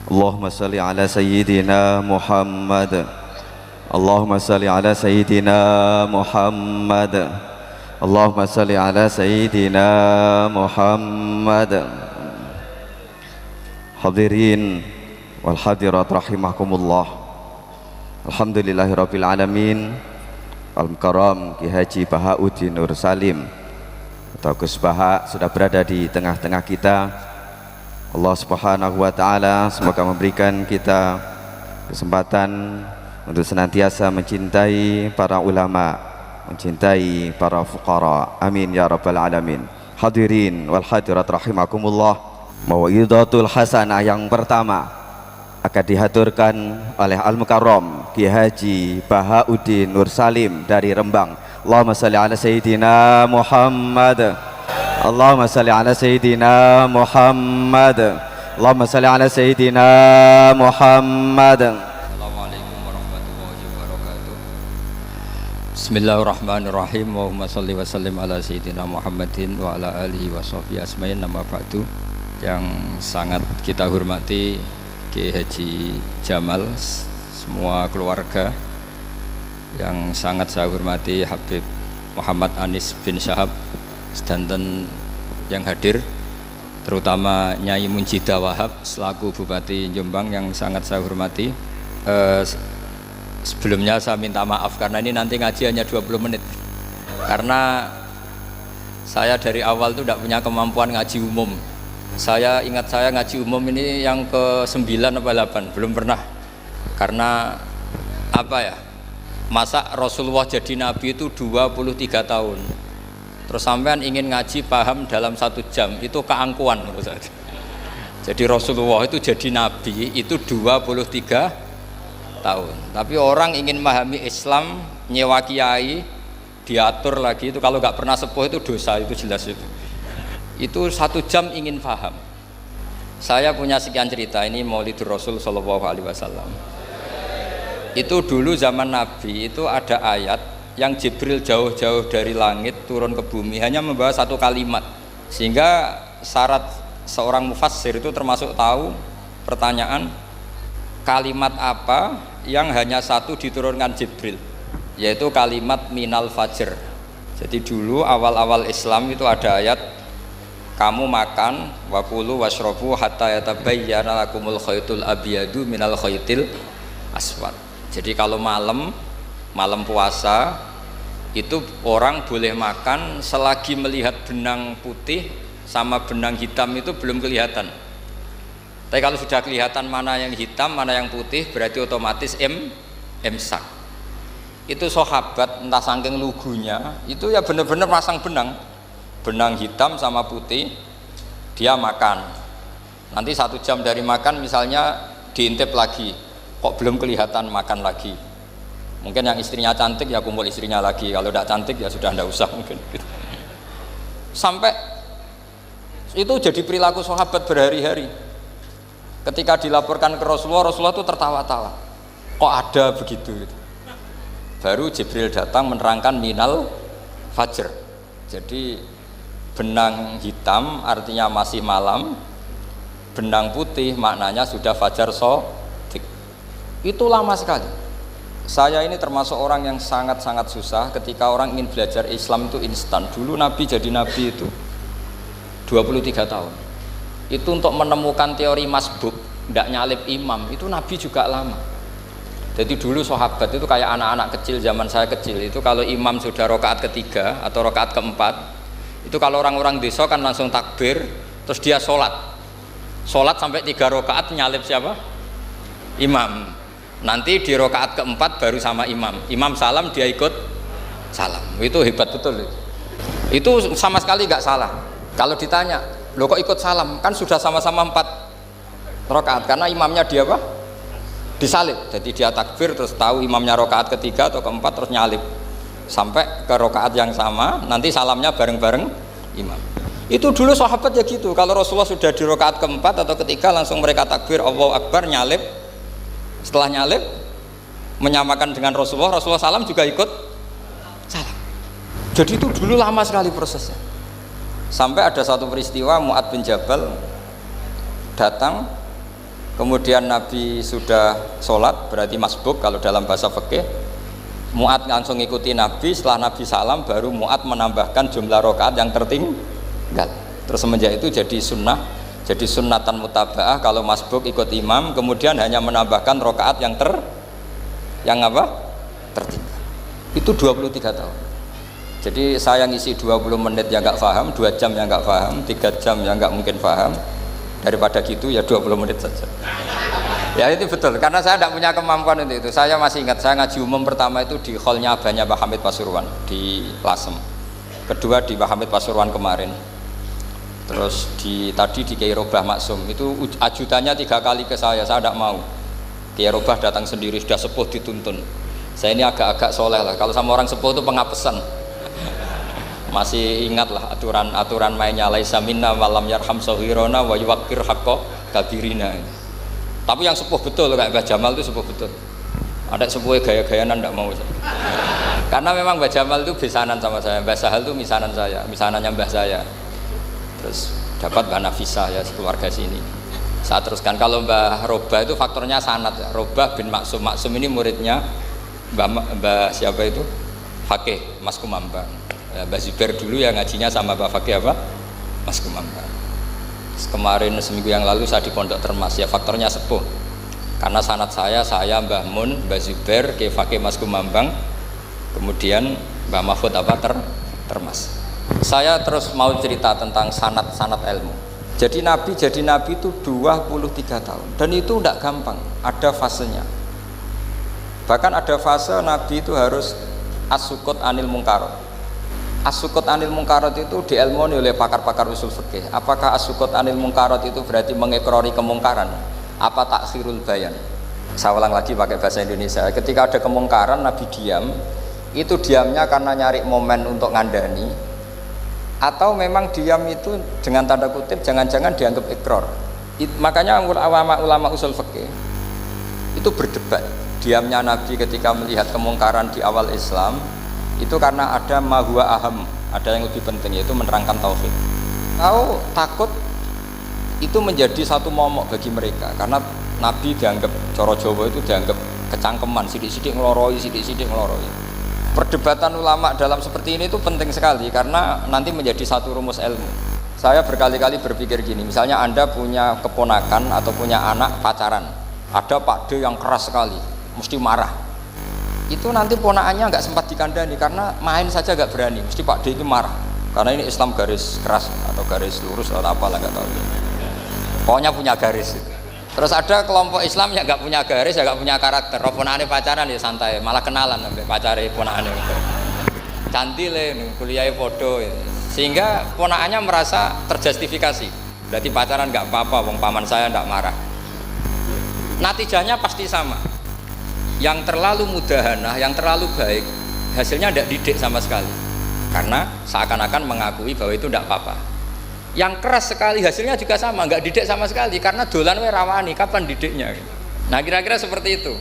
Allahumma salli ala sayyidina Muhammad. Allahumma salli ala sayyidina Muhammad. Allahumma salli ala sayyidina Muhammad. Hadirin wal hadirat rahimakumullah. Alhamdulillahirabbil alamin. Al-Mukarram Ki Haji Bahauddin Nur Salim atau Gus Baha sudah berada di tengah-tengah kita. Allah Subhanahu wa taala semoga memberikan kita kesempatan untuk senantiasa mencintai para ulama, mencintai para fuqara. Amin ya rabbal alamin. Hadirin wal hadirat rahimakumullah. Mau'izatul hasanah yang pertama akan dihaturkan oleh Al-Mukarram Ki Haji Bahauddin Nur Salim dari Rembang. Allahumma salli ala sayyidina Muhammad. Allahumma salli ala sayyidina Muhammad. Allahumma salli ala sayyidina Muhammad. Assalamualaikum warahmatullahi wabarakatuh. Bismillahirrahmanirrahim. Allahumma salli wa sallim ala sayyidina Muhammadin wa ala alihi wa sahbihi asmain. Nama ba'du. Yang sangat kita hormati Ki Haji Jamal, semua keluarga, yang sangat saya hormati Habib Muhammad Anis bin Syahab, sedanten yang hadir, terutama Nyai Munjidah Wahab selaku Bupati Jombang yang sangat saya hormati. Sebelumnya saya minta maaf karena ini nanti ngaji hanya 20 menit karena saya dari awal itu tidak punya kemampuan ngaji umum. Saya ingat saya ngaji umum ini yang ke-9 atau 8, belum pernah. Karena apa ya, masa Rasulullah jadi Nabi itu 23 tahun. Terus sampean ingin ngaji paham dalam 1 jam, itu keangkuhan menurut saya. Jadi Rasulullah itu jadi Nabi itu 23 tahun. Tapi orang ingin memahami Islam, nyewa kiai, diatur lagi, itu kalau nggak pernah sepuh itu dosa, itu jelas itu 1 jam ingin paham. Saya punya sekian cerita, ini Maulidur Rasul Shallallahu Alaihi Wasallam. Itu dulu zaman Nabi itu ada ayat yang Jibril jauh-jauh dari langit turun ke bumi hanya membawa 1 kalimat, sehingga syarat seorang mufassir itu termasuk tahu pertanyaan kalimat apa yang hanya 1 diturunkan Jibril, yaitu kalimat minal fajr. Jadi dulu awal-awal Islam itu ada ayat kamu makan wakulu washrobu hatta yatabayyana lakumul khaytul abyadu minal khaytil aswad. Jadi kalau malam puasa itu orang boleh makan selagi melihat benang putih sama benang hitam itu belum kelihatan. Tapi kalau sudah kelihatan mana yang hitam mana yang putih berarti otomatis imsak. Itu sahabat entah saking lugunya itu ya benar-benar pasang benang hitam sama putih, dia makan. Nanti 1 jam dari makan misalnya diintip lagi, kok belum kelihatan, makan lagi. Mungkin yang istrinya cantik ya kumpul istrinya lagi, kalau tidak cantik ya sudah tidak usah mungkin. Sampai itu jadi perilaku sahabat berhari-hari. Ketika dilaporkan ke Rasulullah, Rasulullah itu tertawa-tawa, kok ada begitu. Baru Jibril datang menerangkan minal fajr. Jadi benang hitam artinya masih malam, benang putih maknanya sudah fajar shadiq. Itu lama sekali. Saya ini termasuk orang yang sangat-sangat susah ketika orang ingin belajar Islam itu instan. Dulu Nabi jadi Nabi itu 23 tahun. Itu untuk menemukan teori masbuk, tidak nyalip imam, itu Nabi juga lama. Jadi dulu sahabat itu kayak anak-anak kecil zaman saya kecil, itu kalau imam sudah rakaat ketiga atau rakaat keempat, itu kalau orang-orang desa kan langsung takbir, terus dia sholat sampai 3 rakaat nyalip siapa? Imam. Nanti di rakaat keempat baru sama imam salam dia ikut salam. Itu hebat betul itu sama sekali nggak salah. Kalau ditanya, loh kok ikut salam? Kan sudah sama-sama 4 rakaat karena imamnya dia apa? Disalib. Jadi dia takbir terus tahu imamnya rakaat ketiga atau keempat terus nyalip sampai ke rakaat yang sama, nanti salamnya bareng-bareng imam. Itu dulu sahabat ya gitu. Kalau Rasulullah sudah di rakaat keempat atau ketiga langsung mereka takbir Allahu Akbar, nyalip. Setelah nyalip menyamakan dengan Rasulullah salam juga ikut salam. Jadi itu dulu lama sekali prosesnya. Sampai ada satu peristiwa Mu'adz bin Jabal datang kemudian Nabi sudah sholat, berarti masbuk kalau dalam bahasa fikih. Mu'ad langsung ikuti Nabi, setelah Nabi salam baru Mu'ad menambahkan jumlah rakaat yang tertinggal. Terus semenjak itu jadi sunnah, jadi sunnatan mutaba'ah kalau masbuk ikut imam, kemudian hanya menambahkan rakaat yang tertinggal. Itu 23 tahun. Jadi saya ngisi 20 menit yang nggak paham, 2 jam yang nggak paham, 3 jam yang nggak mungkin paham. Daripada gitu ya 20 menit saja. Ya itu betul, karena saya tidak punya kemampuan untuk itu. Saya masih ingat, saya ngaji umum pertama itu di hallnya abahnya Pak Hamid Pasuruan di Lasem. Kedua di Pak Hamid Pasuruan kemarin. Terus tadi di Kiai Robah Maksum, itu ajudannya 3 kali ke saya tidak mau. Kiai Robah datang sendiri, sudah sepuh dituntun. Saya ini agak-agak soleh lah, kalau sama orang sepuh itu pengapesan. Masih ingat lah aturan mainnya, laisa minna walam yarham sahirona wa yuwaqqir haqqa kabirina. Tapi yang sepuh betul kayak Mbah Jamal itu sepuh betul. Ada sepuh gaya-gayanan tidak mau. Karena memang Mbah Jamal itu besanan sama saya, Mbah Sahal itu misanan saya, misanannya Mbah saya. Terus dapat Mbah Nafisah ya keluarga sini. Saya teruskan, kalau Mbah Robah itu faktornya sanad ya. Robah bin Maksum, Maksum ini muridnya Mbah siapa itu? Fakih Mas Kumambang. Ya, Mbah Zubair dulu yang ngajinya sama Mbah Fakih apa? Mas Kumambang. Kemarin seminggu yang lalu saya di Pondok Termas, ya faktornya sepuh. Karena sanad saya Mbah Mun, Mbah Zubair, Kiai Fakih Mas Kumambang, kemudian Mbah Mahfud apa Termas. Saya terus mau cerita tentang sanad ilmu. Jadi Nabi itu 23 tahun dan itu tidak gampang, ada fasenya. Bahkan ada fase Nabi itu harus as-sukut anil mungkarat. As-sukut anil mungkarat itu diilmoni oleh pakar-pakar usul fikih. Apakah as-sukut anil mungkarat itu berarti mengekrori kemungkaran? Apa takhirul bayan? Saya ulang lagi pakai bahasa Indonesia. Ketika ada kemungkaran Nabi diam, itu diamnya karena nyari momen untuk ngandani, atau memang diam itu dengan tanda kutip jangan-jangan dianggap ikrar. Makanya ulama usul fikih itu berdebat. Diamnya Nabi ketika melihat kemungkaran di awal Islam itu karena ada mahwa aham, ada yang lebih penting, yaitu menerangkan tauhid. Tahu takut itu menjadi satu momok bagi mereka, karena Nabi dianggap coro Jawa itu dianggap kecangkeman, sidik-sidik ngeloroi. Perdebatan ulama dalam seperti ini itu penting sekali karena nanti menjadi satu rumus ilmu. Saya berkali-kali berpikir gini, misalnya Anda punya keponakan atau punya anak pacaran, ada Pak D yang keras sekali, mesti marah. Itu nanti ponakannya nggak sempat dikandani karena main saja nggak berani, mesti Pak D itu marah karena ini Islam garis keras atau garis lurus atau apalah nggak tahu. Pokoknya punya garis. Terus ada kelompok Islam yang nggak punya garis, ya nggak punya karakter. Ponakannya pacaran ya santai, malah kenalan sampai pacare ponakannya. Cantik kuliah foto, sehingga ponakannya merasa terjustifikasi. Berarti pacaran nggak apa-apa, wong paman saya nggak marah. Natijahnya pasti sama. Yang terlalu mudahanah, yang terlalu baik, hasilnya tidak didik sama sekali. Karena seakan-akan mengakui bahwa itu tidak apa-apa. Yang keras sekali hasilnya juga sama, nggak didik sama sekali. Karena dolan we rawani, kapan didiknya? Nah kira-kira seperti itu.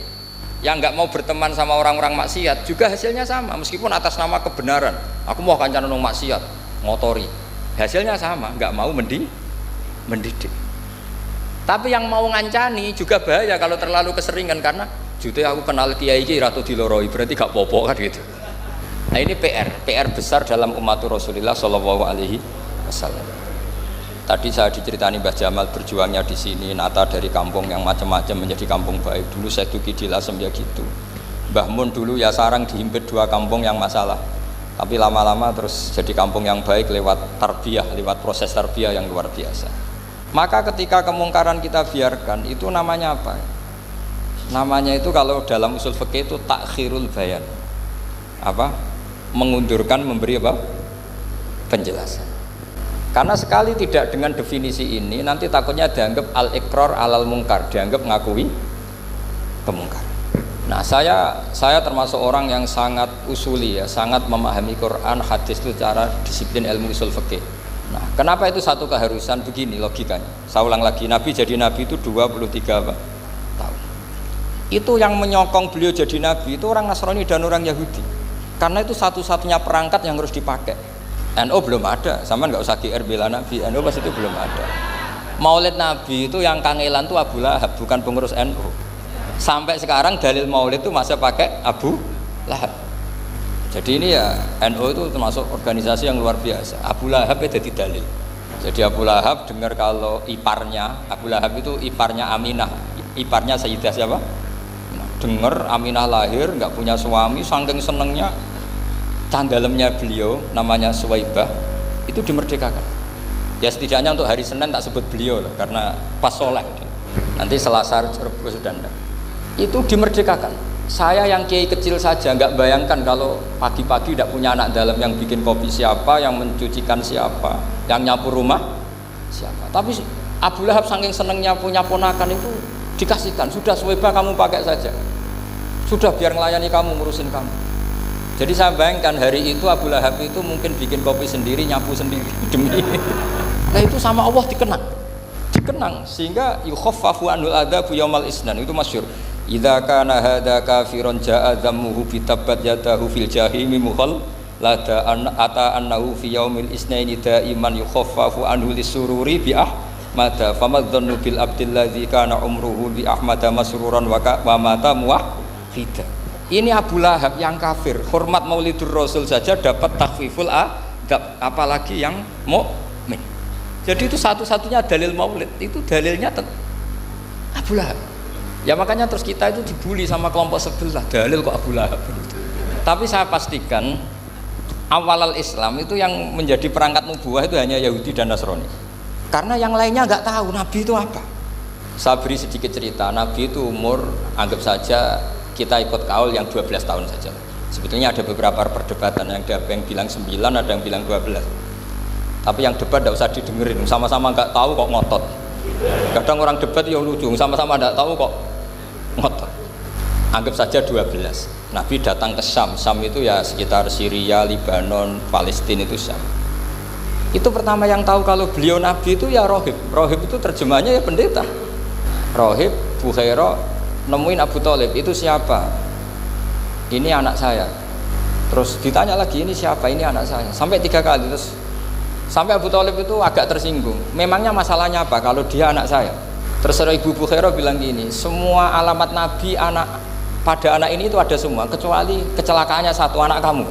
Yang nggak mau berteman sama orang-orang maksiat juga hasilnya sama, meskipun atas nama kebenaran. Aku mau kancanan orang maksiat, ngotori. Hasilnya sama, nggak mau mendidik. Tapi yang mau ngancani juga bahaya kalau terlalu keseringan, karena jute aku kenal kiai iki ratu diloroi, berarti gak popo kan gitu. Nah ini PR besar dalam umat Rasulullah Shallallahu Alaihi Wasallam. Tadi saya diceritani Mbah Jamal berjuangnya di sini, nata dari kampung yang macam-macam menjadi kampung baik. Dulu saya tuki di Lasem ya gitu. Mbah Mun dulu ya sarang dihimpit 2 kampung yang masalah. Tapi lama-lama terus jadi kampung yang baik lewat tarbiyah, lewat proses tarbiyah yang luar biasa. Maka ketika kemungkaran kita biarkan, itu namanya apa? Namanya itu kalau dalam usul fikih itu takhirul bayan. Apa? Mengundurkan memberi apa? Penjelasan. Karena sekali tidak dengan definisi ini, nanti takutnya dianggap al-iqrar alal mungkar, dianggap ngakui kemungkaran. Nah, saya termasuk orang yang sangat usuli ya, sangat memahami Quran, hadis itu secara disiplin ilmu usul fikih. Nah, kenapa itu satu keharusan? Begini logikanya. Saya ulang lagi, Nabi jadi Nabi itu 23 tahun. Itu yang menyokong beliau jadi Nabi itu orang Nasrani dan orang Yahudi. Karena itu satu-satunya perangkat yang harus dipakai. NU belum ada, sama nggak usah GR bela Nabi, NU pas itu belum ada. Maulid Nabi itu yang kangelan tuh Abu Lahab, bukan pengurus NU. Sampai sekarang dalil maulid itu masih pakai Abu Lahab. Jadi ini ya NU itu termasuk organisasi yang luar biasa. Abu Lahab itu jadi dalil. Jadi Abu Lahab dengar kalau iparnya, Abu Lahab itu iparnya Aminah, iparnya Sayyidah siapa? Dengar Aminah lahir nggak punya suami, saking senengnya tanggalemnya beliau namanya Suwaibah itu dimerdekakan. Ya setidaknya untuk hari Senin tak sebut beliau lah, karena pas sholat nanti Selasa Rabu sudah enggak. Itu dimerdekakan. Saya yang kiai kecil saja nggak bayangkan kalau pagi-pagi tidak punya anak dalam, yang bikin kopi siapa, yang mencucikan siapa, yang nyapu rumah siapa. Tapi Abu Lahab saking senengnya punya ponakan itu dikasihkan, sudah Suwaibah kamu pakai saja, sudah biar melayani kamu, ngurusin kamu. Jadi saya bayangkan hari itu Abu Lahab itu mungkin bikin kopi sendiri, nyapu sendiri demi ini. Nah itu sama Allah dikenang sehingga yukhaffafu anul adzabu yaumal isnan, itu masyhur. Idza kana hadza kafiron jaa dhammuhu bi tabbat yadahu fil jahimi mukhal lada ata annahu fi yaumil isnaini daiman yukhaffafu anhu lisururi bi ahmada famadzannu bil abdil ladzi kana umruhu bi ahmada masruran wa mata muwahhida. Ini Abu Lahab yang kafir, hormat Maulidur Rasul saja dapat takhfiful adab, apalagi yang mukmin. Jadi itu satu-satunya dalil maulid, itu dalilnya Abu Lahab. Ya makanya terus kita itu dibully sama kelompok sebelah, dalil kok Abu Lahab. Tapi saya pastikan awal Islam itu yang menjadi perangkat nubuah itu hanya Yahudi dan Nasrani. Karena yang lainnya nggak tahu Nabi itu apa. Saya beri sedikit cerita, Nabi itu umur anggap saja kita ikut kaul yang 12 tahun saja. Sebetulnya ada beberapa perdebatan, yang ada yang bilang 9, ada yang bilang 12. Tapi yang debat tidak usah didengerin, sama-sama nggak tahu kok ngotot. Kadang orang debat ya lucu, sama-sama nggak tahu kok ngotot. Anggap saja 12. Nabi datang ke Syam. Syam itu ya sekitar Syria, Lebanon, Palestina, itu Syam. Itu pertama yang tahu kalau beliau Nabi itu ya rohib. Rohib itu terjemahnya ya pendeta. Rohib, Bukhaira nemuin Abu Thalib, itu siapa? Ini anak saya. Terus ditanya lagi, ini siapa? Ini anak saya. Sampai 3 kali. Terus sampai Abu Thalib itu agak tersinggung. Memangnya masalahnya apa kalau dia anak saya? Terus Ibu Bukhaira bilang gini, semua alamat Nabi pada anak ini itu ada semua, kecuali kecelakaannya satu, anak kamu.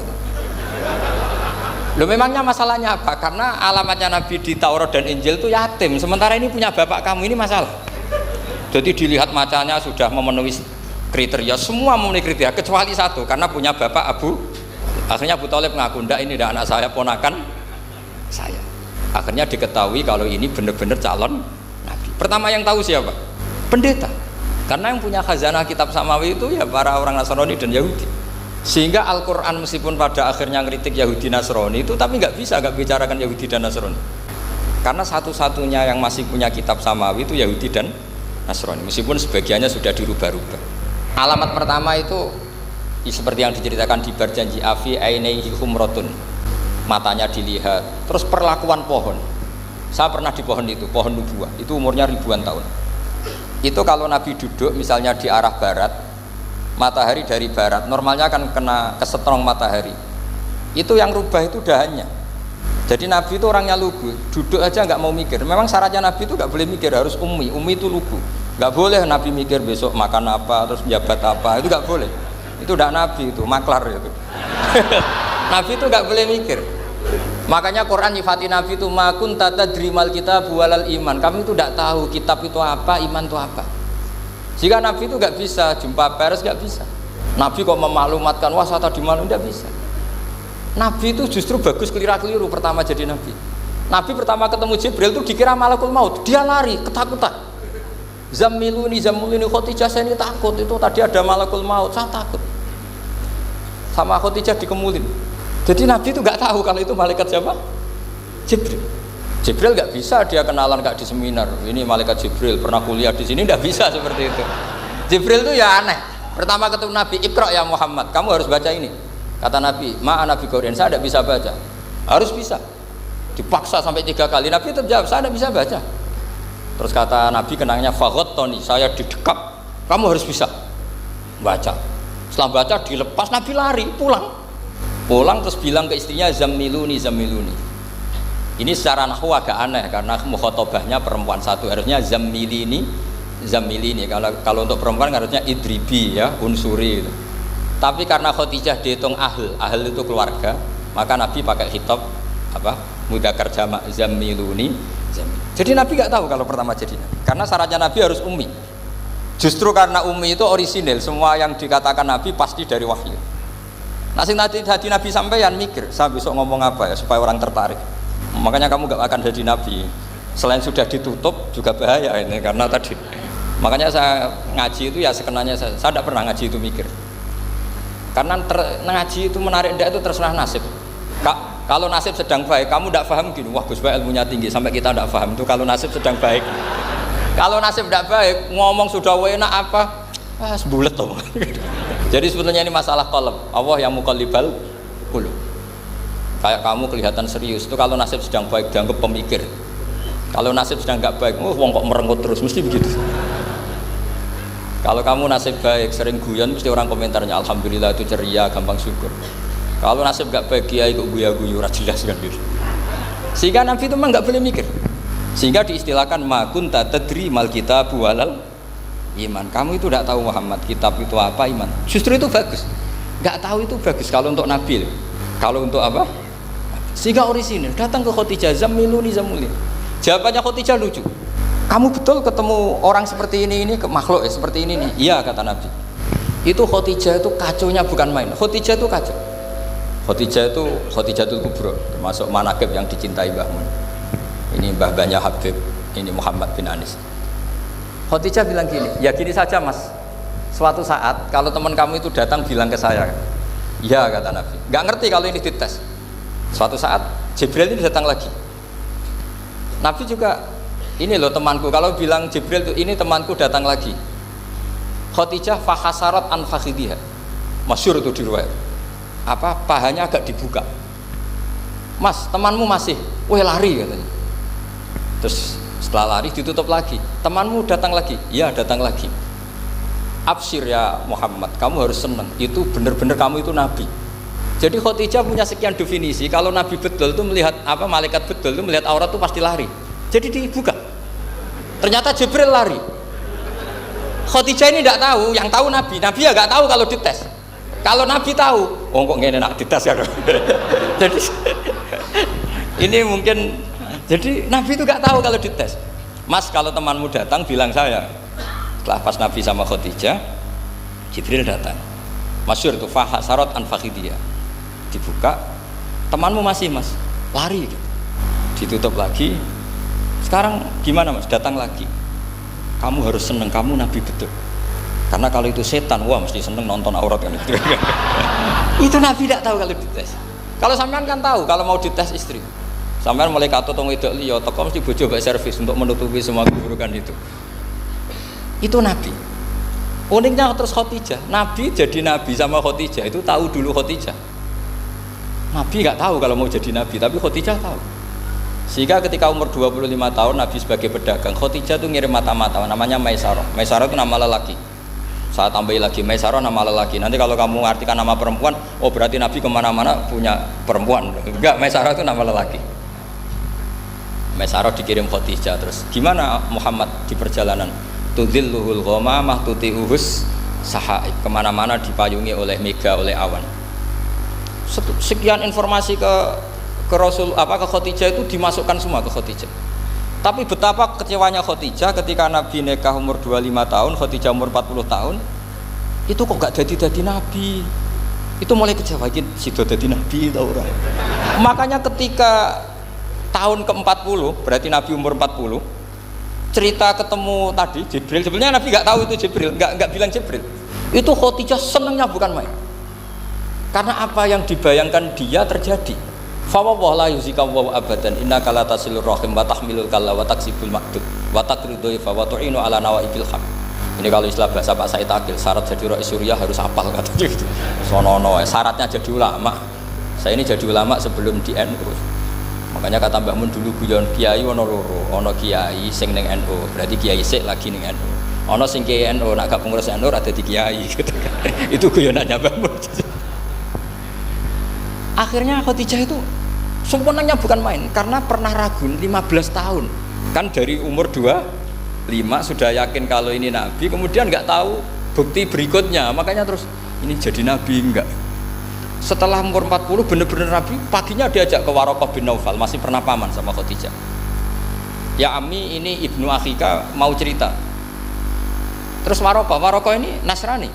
Loh, memangnya masalahnya apa? Karena alamatnya Nabi di Taurat dan Injil itu yatim, sementara ini punya bapak kamu, ini masalah. Jadi dilihat macanya sudah memenuhi kriteria, semua memenuhi kriteria kecuali satu, karena punya bapak Abu. Akhirnya Abu Thalib ngaku, enggak, ini tidak anak saya, ponakan saya. Akhirnya diketahui kalau ini benar-benar calon Nabi. Pertama yang tahu siapa? Pendeta. Karena yang punya khazanah kitab samawi itu ya para orang Nasrani dan Yahudi. Sehingga Al-Quran meskipun pada akhirnya ngeritik Yahudi Nasrani itu, tapi nggak bicarakan Yahudi dan Nasrani. Karena satu-satunya yang masih punya kitab samawi itu Yahudi dan Nasrani, meskipun sebagiannya sudah dirubah-rubah. Alamat pertama itu seperti yang diceritakan di Barjanji Afi ainaihi humratun, matanya dilihat. Terus perlakuan pohon, saya pernah di pohon itu, pohon nubuah, itu umurnya ribuan tahun. Itu kalau Nabi duduk misalnya di arah barat, matahari dari barat, normalnya akan kena kesetrong matahari. Itu yang rubah itu dahannya. Jadi Nabi itu orangnya lugu, duduk aja nggak mau mikir. Memang syaratnya Nabi itu nggak boleh mikir, harus ummi itu lugu. Nggak boleh Nabi mikir besok makan apa, terus jabat apa, itu nggak boleh. Itu udah Nabi, itu maklar itu. Nabi itu nggak boleh mikir. Makanya Quran nyifati Nabi itu makun tata drimal kitab walal iman. Kami itu tidak tahu kitab itu apa, iman itu apa. Jika Nabi itu nggak bisa jumpa pers, nggak bisa. Nabi kok memaklumatkan wah saya tadi malu, nggak bisa. Nabi itu justru bagus keliru pertama jadi Nabi. Nabi pertama ketemu Jibril itu dikira malakul maut, dia lari ketakutan. Zammiluni Khadijah, saya ini takut, itu tadi ada malakul maut, saya takut. Sama Khadijah dikemulin. Jadi Nabi itu nggak tahu kalau itu malaikat siapa? Jibril. Jibril nggak bisa dia kenalan nggak di seminar. Ini malaikat Jibril pernah kuliah di sini, nggak bisa seperti itu. Jibril itu ya aneh. Pertama ketemu Nabi, Iqra ya Muhammad, kamu harus baca ini. Kata Nabi, Nabi Qur'an, saya tidak bisa baca. Harus bisa. Dipaksa sampai 3 kali. Nabi tetap jawab, saya tidak bisa baca. Terus kata Nabi kenangnya, Tony, saya didekap, kamu harus bisa baca. Setelah baca dilepas, Nabi lari pulang terus bilang ke istrinya, Zammiluni. Ini secara nahwu agak aneh karena mukhatabahnya perempuan satu, harusnya zammili ini. Kalau untuk perempuan harusnya idribi ya, unsuri gitu. Tapi karena Khadijah dihitung ahl itu keluarga, maka Nabi pakai khitab apa? Mudzakkar jamak zammiluni. Jadi Nabi nggak tahu kalau pertama jadi Nabi. Karena syaratnya Nabi harus ummi. Justru karena ummi itu orisinil, semua yang dikatakan Nabi pasti dari wahyu. Nah, sing tadi Nabi sampeyan mikir, saya besok ngomong apa ya supaya orang tertarik. Makanya kamu gak akan jadi Nabi. Selain sudah ditutup juga bahaya ini karena tadi. Makanya saya ngaji itu ya sekenanya saya tidak pernah ngaji itu mikir. Karena ngaji itu menarik ndak itu terserah nasib. Kalau nasib sedang baik, kamu tidak paham gini, wah Gus Baik ilmunya tinggi sampai kita tidak paham itu kalau nasib sedang baik. Kalau nasib tidak baik, ngomong sudah enak apa? Sebulet tuh. Jadi sebetulnya ini masalah qalb. Allah yang muqallibal qulub. Kayak kamu kelihatan serius itu kalau nasib sedang baik dianggap pemikir. Kalau nasib sedang nggak baik, wong kok merenggut terus, mesti begitu. Kalau kamu nasib baik, sering guyon, mesti orang komentarnya alhamdulillah itu ceria, gampang syukur. Kalau nasib nggak baik, kiai kok guya-guyu, jelas kan gitu. Sehingga Nabi itu memang nggak boleh mikir. Sehingga diistilahkan ma kunta tadri mal kitab walal iman. Kamu itu tidak tahu Muhammad, kitab itu apa, iman. Justru itu bagus. Nggak tahu itu bagus kalau untuk Nabi. Kalau untuk apa? Sehingga orisinil datang ke Khadijah, zammiluni zammuli. Jawabannya Khadijah lucu. Kamu betul ketemu orang seperti ini ke makhluk ya, seperti ini nih. Iya kata Nabi. Itu Khadijah itu kacaunya bukan main. Khadijah itu kacau. Khadijah itu Khadijatul Kubra, termasuk manaqib yang dicintai Mbah Mun. Ini mbah-mbahnya Habib, ini Muhammad bin Anis. Khadijah bilang gini, ya gini saja Mas. Suatu saat kalau teman kamu itu datang bilang ke saya, ya kata Nabi. Nggak ngerti kalau ini dites. Suatu saat Jibril ini datang lagi. Nabi juga, ini loh temanku. Kalau bilang Jibril itu ini temanku datang lagi. Khadijah fahasarat an fakhidiha. Masyhur itu di riwayat. Apa pahanya agak dibuka. Mas, temanmu masih, weh lari katanya. Terus setelah lari ditutup lagi. Temanmu datang lagi. Iya datang lagi. Absyir ya Muhammad, kamu harus senang. Itu benar-benar kamu itu nabi. Jadi Khadijah punya sekian definisi. Kalau nabi betul itu melihat apa, malaikat betul itu melihat aurat itu pasti lari. Jadi dibuka. Ternyata Jibril lari. Khadijah ini tidak tahu, yang tahu nabi. Nabi ya nggak tahu kalau dites. Kalau nabi tahu, oh kok ngene nak dites ya. Jadi ini mungkin, jadi nabi itu nggak tahu kalau dites. Mas, kalau temanmu datang bilang saya. Setelah pas Nabi sama Khadijah, Jibril datang. Masyhur tuh fahasarat an fakhidiyah. Dibuka, temanmu masih Mas, lari gitu. Ditutup lagi. Sekarang gimana Mas? Datang lagi. Kamu harus seneng, kamu nabi betul. Karena kalau itu setan, wah mesti seneng nonton aurat kan itu. Itu nabi tidak tahu kalau dites. Kalau sampean kan tahu kalau mau dites istri. Sampean mulai katut tong wedok liya, teko mesti bojo mbak servis untuk menutupi semua keburukan itu. Itu nabi. Uniknya terus Khadijah, nabi jadi nabi sama Khadijah itu tahu dulu Khadijah. Nabi nggak tahu kalau mau jadi nabi, tapi Khadijah tahu. Sehingga ketika umur 25 tahun Nabi sebagai pedagang, Khadijah itu ngirim mata-mata namanya Maisarah. Maisarah itu nama lelaki. Saya tambahin lagi Maisarah nama lelaki. Nanti kalau kamu artikan nama perempuan, oh berarti Nabi kemana-mana punya perempuan. Enggak, Maisarah itu nama lelaki. Maisarah dikirim Khadijah. Terus gimana Muhammad di perjalanan? Tudhilluhul ghamamah tuti'uhus sahaib, kemana-mana dipayungi oleh mega, oleh awan. Sekian informasi ke Rasul ke Khadijah itu dimasukkan semua ke Khadijah. Tapi betapa kecewanya Khadijah ketika Nabi nikah umur 25 tahun, Khadijah umur 40 tahun. Itu kok gak jadi nabi. Itu mulai kecewa gitu, sido jadi nabi tau orang. Makanya ketika tahun ke-40, berarti Nabi umur 40, cerita ketemu tadi Jibril, sebenarnya Nabi nggak tahu itu Jibril, nggak bilang Jibril. Itu Khadijah senengnya bukan main. Karena apa yang dibayangkan dia terjadi. Fa wa la yuzika wa abadan innaka la tasilur rahim wa tahmilul kalla wa taksibul maqdud wa taqridu fa wa tu'inu ala nawaibil haq. Ini kalau istilah bahasa Pak Said Akil, syarat jadi rais suriah harus hafal katanya gitu. Sonono syaratnya jadi ulama. Saya ini jadi ulama sebelum di NU. Makanya kata Mbah Mun dulu guyon kiai ono loro, ono kiai sing ning NU, berarti kiai sik lagi ning NU. Ono sing kiai NU nak gak pengurus NU ada di kiai gitu kan. Itu guyonannya Mbah Mun. Akhirnya Khadijah itu Sempurnanya bukan main, karena pernah ragu 15 tahun. Kan dari umur 25 sudah yakin kalau ini nabi, kemudian nggak tahu bukti berikutnya, makanya terus ini jadi nabi enggak. Setelah umur 40 benar-benar nabi, paginya diajak ke Waraqah bin Naufal, masih pernah paman sama Khadijah. Ya Ami, ini ibnu akhika mau cerita. Terus Waraqah ini Nasrani.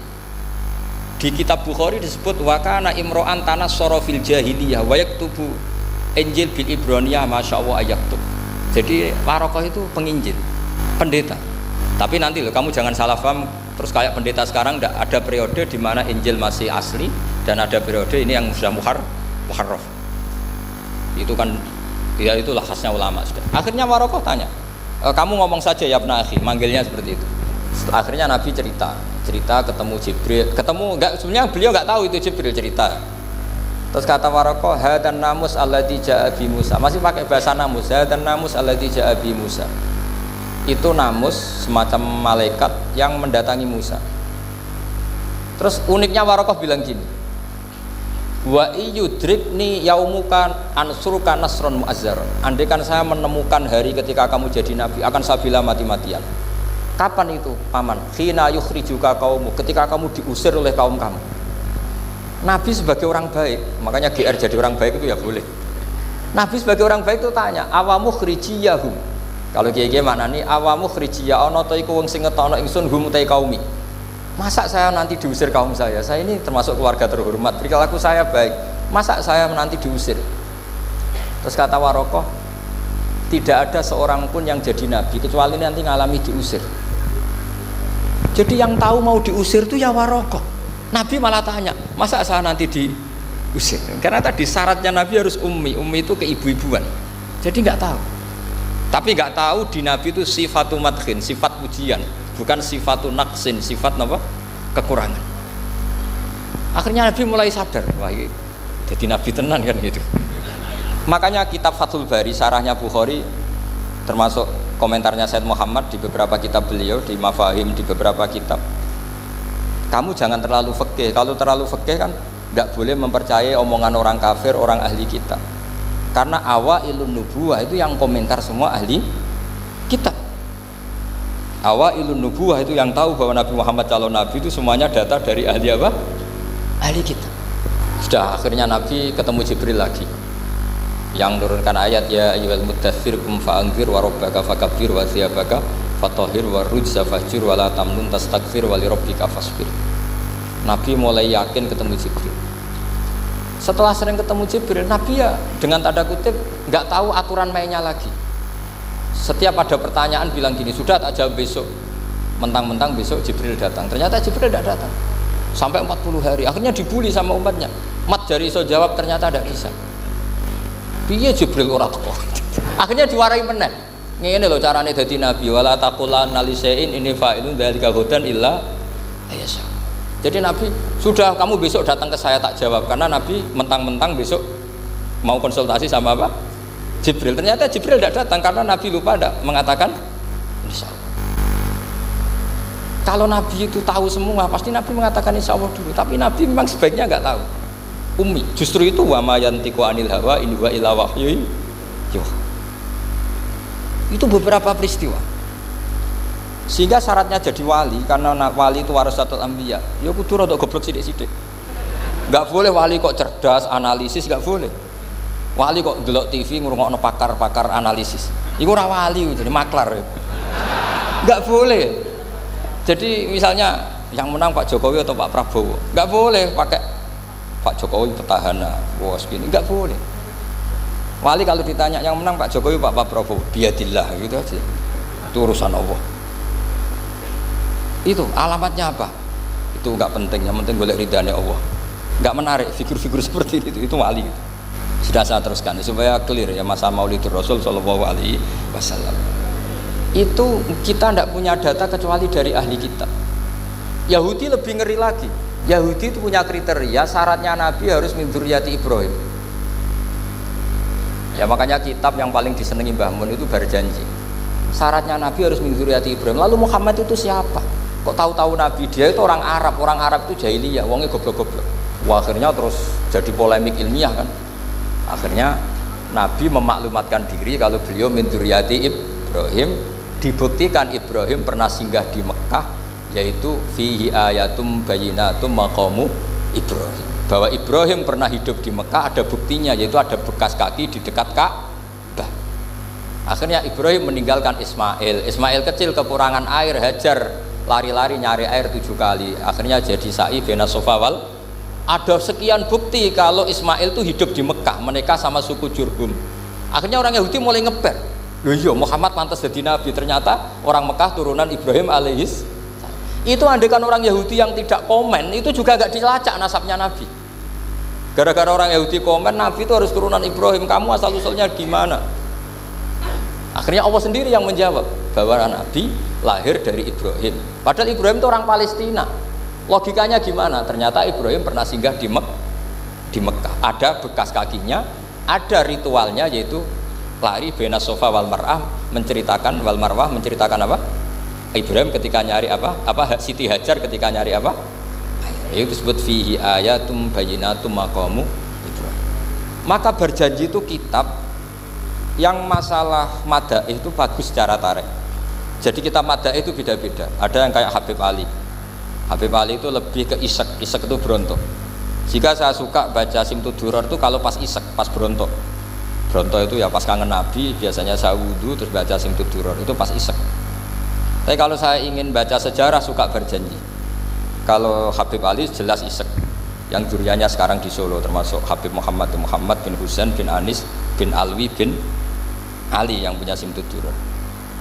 Di kitab Bukhari disebut wakana imro'an tanas sorofil jahiliyah wa yaktubu Injil bil Ibroniyah masyaallah ayaktub. Jadi Waraqah itu penginjil, pendeta. Tapi nanti loh, kamu jangan salah paham terus kayak pendeta sekarang. Tidak ada periode di mana Injil masih asli dan ada periode ini yang sudah muharraf. Itu kan ya itulah khasnya ulama sudah. Akhirnya Waraqah tanya, kamu ngomong saja ya Ibnu Akhi, manggilnya seperti itu. Akhirnya Nabi cerita ketemu Jibril, enggak, sebenarnya beliau enggak tahu itu Jibril cerita. Terus kata Waraqah, hadan namus alladzi ja'a bi Musa. Masih pakai bahasa namus, hadan namus alladzi ja'a bi Musa. Itu namus semacam malaikat yang mendatangi Musa. Terus uniknya Waraqah bilang gini, wa iyudrikni yaumuka ansuruka nasron mu'azzaron. Andai kan saya menemukan hari ketika kamu jadi nabi, akan saya bila mati-matian. Kapan itu paman? Khina yukhrijuka kaumu, ketika kamu diusir oleh kaum kamu. Nabi sebagai orang baik, makanya GR jadi orang baik itu ya boleh. Nabi sebagai orang baik itu tanya, awamu khrijiyahum. Kalau kiye-kiye maknani awamu khrijiyah ana ta iku wong sing ngetono ingsun hum ta kaumi. Masa saya nanti diusir kaum saya? Saya ini termasuk keluarga terhormat, perilaku saya baik. Masa saya nanti diusir? Terus kata Waraqah, tidak ada seorang pun yang jadi nabi kecuali nanti ngalami diusir. Jadi yang tahu mau diusir itu ya Waraqah. Nabi malah tanya, masa saya nanti diusir? Karena tadi syaratnya Nabi harus ummi itu keibu-ibuan. Jadi nggak tahu. Tapi nggak tahu di Nabi itu sifatu madkhin, sifat pujian, bukan sifatu naqsin, sifat apa? Kekurangan. Akhirnya Nabi mulai sadar, wah ini jadi Nabi tenan kan gitu. Makanya kitab Fathul Bari, syarahnya Bukhari, termasuk komentarnya Said Muhammad di beberapa kitab beliau, di Mafahim, di beberapa kitab. Kamu jangan terlalu fikih. Kalau terlalu fikih kan nggak boleh mempercayai omongan orang kafir, orang ahli kitab. Karena awailun nubuwah itu yang komentar semua ahli kitab. Awailun nubuwah itu yang tahu bahwa Nabi Muhammad calon nabi itu semuanya data dari ahli apa? Ahli kitab. Sudah akhirnya Nabi ketemu Jibril lagi yang menurunkan ayat ya ayyuhal muddatsir qum fa'anzir wa rabbaka fakabbir wa thiyabaka fatahhir wa rujza fahjur wa la tamnun tastakfir wa li rabbika fasbir. Nabi mulai yakin ketemu Jibril. Setelah sering ketemu Jibril, Nabi ya dengan tanda kutip nggak tahu aturan mainnya lagi. Setiap ada pertanyaan bilang gini, sudah tak jawab besok. Mentang-mentang besok Jibril datang. Ternyata Jibril tidak datang sampai 40 hari. Akhirnya dibully sama umatnya. Mat jari iso jawab ternyata tidak bisa. Piye Jibril ora teko. Akhirnya diwarai meneh. Ngene lho carane dadi nabi, wala taqulanna lisain ini fa'ilun dzalika hudan illa ayasha. Jadi Nabi, sudah kamu besok datang ke saya tak jawab, karena Nabi mentang-mentang besok mau konsultasi sama apa? Jibril. Ternyata Jibril tidak datang karena Nabi lupa tidak mengatakan insya Allah. Kalau Nabi itu tahu semua, pasti Nabi mengatakan insya Allah dulu. Tapi Nabi memang sebaiknya nggak tahu. Ummi. Justru itu wa ma yantiqu anil hawa in huwa illa wahyu yuha. Itu beberapa peristiwa. Sehingga syaratnya jadi wali, karena wali itu warasatul anbiya, ya kudu rada goblok sithik-sithik. Enggak boleh wali kok cerdas, analisis, enggak boleh. Wali kok delok TV ngrungokno pakar-pakar analisis. Iku ora wali, jadi maklar. Enggak boleh. Jadi misalnya yang menang Pak Jokowi atau Pak Prabowo, enggak boleh pakai Pak Jokowi petahana, bos gini, enggak boleh. Wali kalau ditanya yang menang Pak Jokowi Pak Prabowo, biadillah gitu aja. Itu urusan Allah. Itu alamatnya apa? Itu enggak penting, yang penting golek ridhanya Allah. Enggak menarik figur-figur seperti itu wali. Sudah saya teruskan supaya clear ya masa Maulidur Rasul sallallahu alaihi wasallam. Itu kita tidak punya data kecuali dari ahli kitab. Yahudi lebih ngeri lagi. Yahudi itu punya kriteria syaratnya Nabi harus min dzurriyyati Ibrahim. Ya makanya kitab yang paling disenangi Mbah Mun itu Berjanji. Syaratnya Nabi harus min dzurriyyati Ibrahim. Lalu Muhammad itu siapa? Kok tahu-tahu Nabi dia itu orang Arab itu jahiliyah, wongnya goblok-goblok. Wah, akhirnya terus jadi polemik ilmiah kan. Akhirnya Nabi memaklumatkan diri kalau beliau min dzurriyyati Ibrahim. Dibuktikan Ibrahim pernah singgah di Mekah, yaitu fihi ayatum bayyinatum maqamu Ibrahim. Bahwa Ibrahim pernah hidup di Mekah ada buktinya, yaitu ada bekas kaki di dekat Ka'bah. Akhirnya Ibrahim meninggalkan Ismail. Ismail kecil kekurangan air, Hajar lari-lari nyari air 7 kali. Akhirnya jadi sa'i bena Safa wal. Ada sekian bukti kalau Ismail itu hidup di Mekah, menikah sama suku Jurhum. Akhirnya orang Yahudi mulai ngeber. Loh iya, Muhammad pantas jadi nabi, ternyata orang Mekah turunan Ibrahim alaihis. Itu andekan orang Yahudi yang tidak komen, itu juga gak dilacak nasabnya Nabi. Gara-gara orang Yahudi komen, Nabi itu harus turunan Ibrahim, kamu asal-usulnya gimana? Akhirnya Allah sendiri yang menjawab bahwa Nabi lahir dari Ibrahim. Padahal Ibrahim itu orang Palestina. Logikanya gimana? Ternyata Ibrahim pernah singgah di Mekah. Ada bekas kakinya, ada ritualnya, yaitu lari bena Safa wal Marwah, menceritakan wal Marwah, menceritakan apa? Ibrahim ketika nyari apa? Siti Hajar ketika nyari apa? Itu disebut fihi ayatum bayyinatum maqamu Ibrahim. Maka berjanji itu kitab yang masalah madaih itu bagus secara tarikh. Jadi kitab madaih itu beda-beda. Ada yang kayak Habib Ali. Habib Ali itu lebih ke isek itu berontok. Jika saya suka baca Simtud Duror itu kalau pas isek, pas berontok. Bronto itu ya pas kangen Nabi, biasanya saya wudhu terus baca Simtud Duror, itu pas isek. Tapi kalau saya ingin baca sejarah suka berjanji. Kalau Habib Ali jelas isek. Yang juriannya sekarang di Solo termasuk Habib Muhammad bin Husain bin Anis bin Alwi bin Ali yang punya Simtud Duror.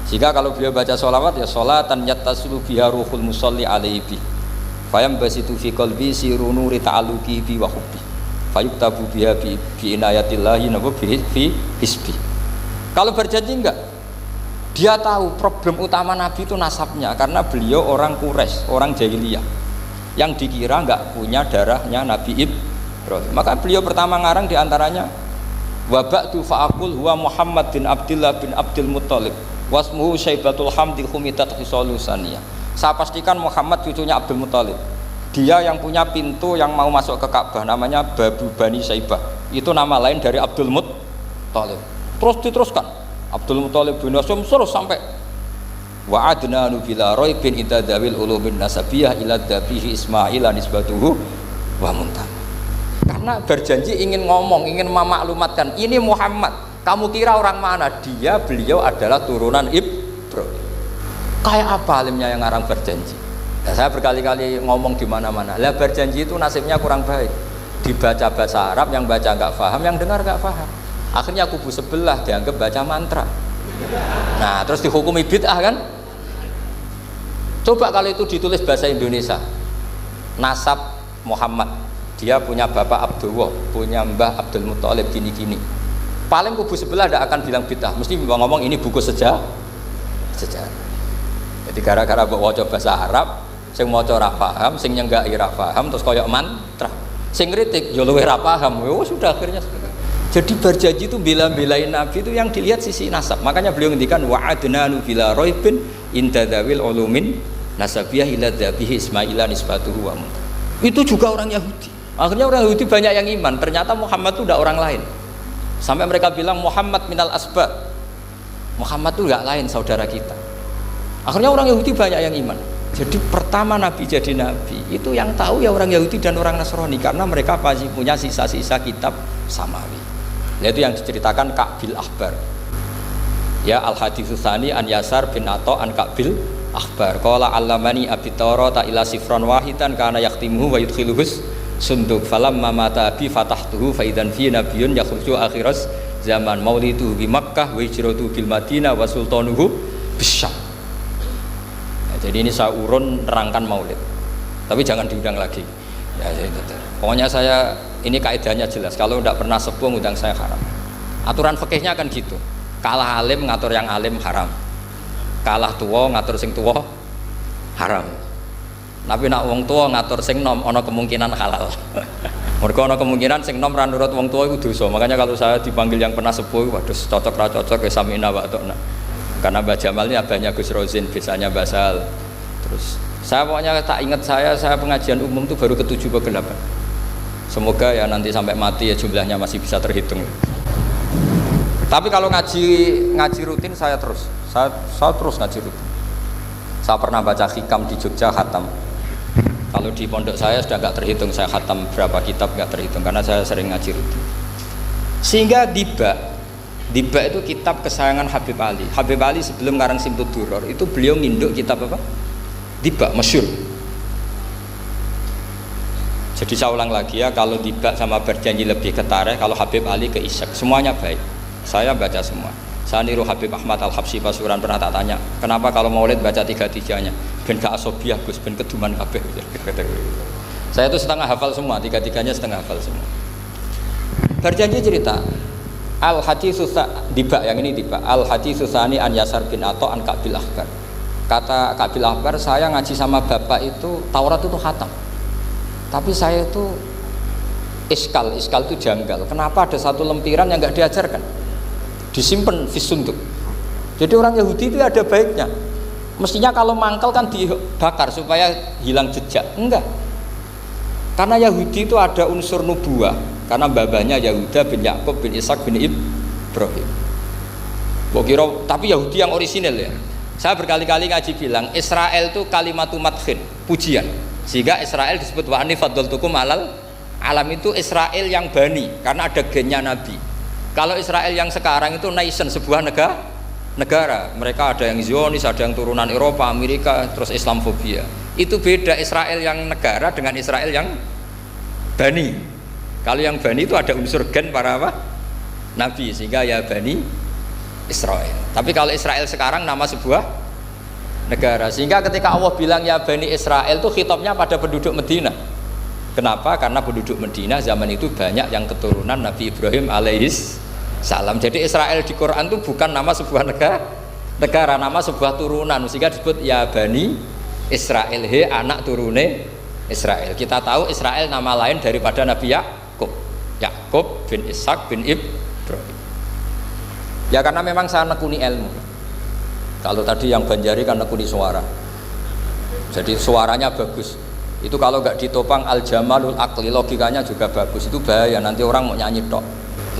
Jika kalau beliau baca sholawat ya sholatan yattasulu biha ruhul musalli alaihi bi. Fayam basitu fi qalbi siru nuri ta'alluqi bi wa hubbi. Fayuktabu biha bi inayatillahi nabu fi hisbi. Kalau berjanji enggak, dia tahu problem utama Nabi itu nasabnya, karena beliau orang Quraisy, orang jahiliyah yang dikira enggak punya darahnya Nabi Ibrahim. Maka beliau pertama ngarang diantaranya wa ba'du fa'aqul huwa Muhammad bin Abdullah bin Abdul Muttalib wasmuhu Syaibatul Hamdi khumitat khisalusaniyah. Saya pastikan Muhammad cucunya Abdul Muttalib. Dia yang punya pintu yang mau masuk ke Ka'bah, namanya Babu Bani Syaibah. Itu nama lain dari Abdul Muttalib. Terus diteruskan Abdul Muttalib bin Hasyim terus sampai wa adnanu bila raibin idza dawil ulumin nasabiyah ila dabihi Ismail nisbatuhu wa muntah. Karena berjanji ingin ngomong, ingin memaklumatkan ini Muhammad. Kamu kira orang mana? Beliau adalah turunan Ibrahim. Kayak apa alimnya yang ngarang berjanji? Nah, saya berkali-kali ngomong di mana-mana. Lah berjanji itu nasibnya kurang baik. Dibaca bahasa Arab, yang baca nggak paham, yang dengar nggak paham. Akhirnya kubu sebelah dianggap baca mantra. Nah, terus dihukumi bid'ah kan? Coba kalau itu ditulis bahasa Indonesia. Nasab Muhammad. Dia punya bapak Abdullah, punya mbah Abdul Muttalib gini-gini. Paling kubu sebelah tidak akan bilang bid'ah, mesti ngomong ini buku sejarah. Jadi gara-gara bawa bahasa Arab, sing maca ora paham, sing nyenggaki ora paham, terus koyok mantra. Sing kritik yo luwih ora paham. Oh, sudah akhirnya. Jadi berjanji itu bela-belain Nabi itu yang dilihat sisi nasab. Makanya beliau ngendikan wa'adnanu bila raibin inda dzawil ulumin nasabiyah ila dzabihi Ismaila nisbatuhu wa muntah. Itu juga orang Yahudi. Akhirnya orang Yahudi banyak yang iman. Ternyata Muhammad itu tidak orang lain. Sampai mereka bilang Muhammad minal asbab. Muhammad itu enggak lain saudara kita. Akhirnya orang Yahudi banyak yang iman. Jadi pertama Nabi jadi Nabi itu yang tahu ya orang Yahudi dan orang Nasrani, karena mereka pasti punya sisa-sisa kitab samawi. Yaitu yang diceritakan Ka'bil Akhbar. Ya al-haditsus tsani an Yasar bin Atha an Ka'bil Akhbar. Qala allamani abi Tawrata ila sifran wahidan kana yaqtimuhu wa yudkhiluhus sunduk falamma mata bi fatahtuhu fa idan fi nabiyyun yakhruju akhiras zaman maulidu bi Makkah wa hijratu bil Madinah wa sultanuhu bisyam. Jadi ini saya urun nerangkan maulid, tapi jangan diundang lagi. Ya, pokoknya saya ini kaidahnya jelas. Kalau tidak pernah sepuh ngundang saya haram. Aturan fikihnya kan gitu. Kalah alim ngatur yang alim haram. Kalah tua ngatur sing tua haram. Tapi nak wong tua ngatur sing nom ono kemungkinan halal. Mergo ono kemungkinan sing nom ra nurut wong tua itu dosa. Makanya kalau saya dipanggil yang pernah sepuh, waduh cocok ra cocok ya samina wa ta'na. Karena Mbak Jamal ini abahnya Gus Rozin, biasanya Basal. Terus saya pokoknya tak ingat saya pengajian umum itu baru ke-7 ke-8. Semoga ya nanti sampai mati ya jumlahnya masih bisa terhitung. Tapi kalau ngaji rutin saya terus ngaji rutin. Saya pernah baca hikam di Jogja khatam. Kalau di pondok saya sudah nggak terhitung saya khatam berapa kitab, nggak terhitung karena saya sering ngaji rutin. Sehingga Diba itu kitab kesayangan Habib Ali. Habib Ali sebelum ngarang Simtud Duror itu beliau nginduk kitab apa? Diba, masyhur. Jadi saya ulang lagi ya, kalau Diba sama Berjanji lebih ke tarikh, kalau Habib Ali ke Isyak, semuanya baik. Saya baca semua. Saya niru Habib Ahmad Al-Habsyi Pasuruan, pernah tak tanya, kenapa kalau maulid baca tiga-tiganya? Ben gak asobiah Gus, ben keduman kabeh. Saya itu setengah hafal semua, tiga-tiganya setengah hafal semua. Berjanji cerita, Al-Haditsus Diba, yang ini Diba, Al-Haditsus Tsani an Yasar bin Atha an Ka'bil Ahbar. Kata Ka'bil Ahbar, saya ngaji sama bapak itu Taurat itu khatam. Tapi saya itu iskal itu janggal. Kenapa ada satu lempiran yang nggak diajarkan? Disimpan fisunduk. Jadi orang Yahudi itu ada baiknya. Mestinya kalau mangkal kan dibakar supaya hilang jejak. Enggak. Karena Yahudi itu ada unsur nubuah. Karena babanya Yahuda bin Yakub bin Ishak bin Ibrahim. Tapi Yahudi yang orisinal ya. Saya berkali-kali ngaji bilang Israel itu kalimatu madhin, pujian. Sehingga Israel disebut wa anni faddaltukum alal alam, itu Israel yang bani karena ada gennya Nabi. Kalau Israel yang sekarang itu nation, sebuah negara. Mereka ada yang Zionis, ada yang turunan Eropa, Amerika, terus Islamfobia. Itu beda Israel yang negara dengan Israel yang bani. Kalau yang bani itu ada unsur gen para apa? Nabi, sehingga ya bani Israel. Tapi kalau Israel sekarang nama sebuah negara, sehingga ketika Allah bilang ya Bani Israel itu khitabnya pada penduduk Medina. Kenapa? Karena penduduk Medina zaman itu banyak yang keturunan Nabi Ibrahim alaihis salam. Jadi Israel di Quran itu bukan nama sebuah negara, nama sebuah turunan, sehingga disebut ya Bani Israel, he anak turune Israel. Kita tahu Israel nama lain daripada Nabi Yakub bin Ishak bin Ibrahim. Ya karena memang saya nekuni ilmu. Kalau tadi yang Banjari kan nekuni suara, jadi suaranya bagus. Itu kalau nggak ditopang al-jamalul akli, logikanya juga bagus. Itu bahaya, nanti orang mau nyanyi tok.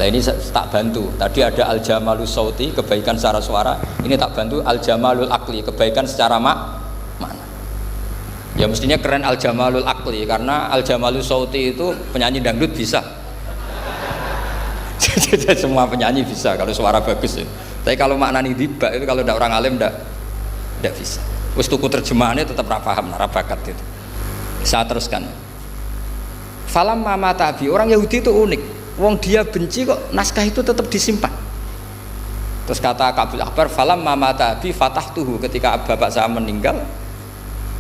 Nah ini tak bantu. Tadi ada al-jamalul sauti, kebaikan secara suara. Ini tak bantu al-jamalul akli, kebaikan secara makna. Ya mestinya keren al-jamalul akli, karena al-jamalul sauti itu penyanyi dangdut bisa. Semua penyanyi bisa kalau suara bagus ya. Tapi kalau maknani Diba itu kalau tidak orang alim tidak bisa. Wis tuku terjemahannya tetap ra paham, ra bakat itu. Saya teruskan. Falam mama tabi, orang Yahudi itu unik. Wong dia benci kok naskah itu tetap disimpan. Terus kata Ka'bil Ahbar, falam mama tabi fatahtuhu, ketika bapak saya meninggal,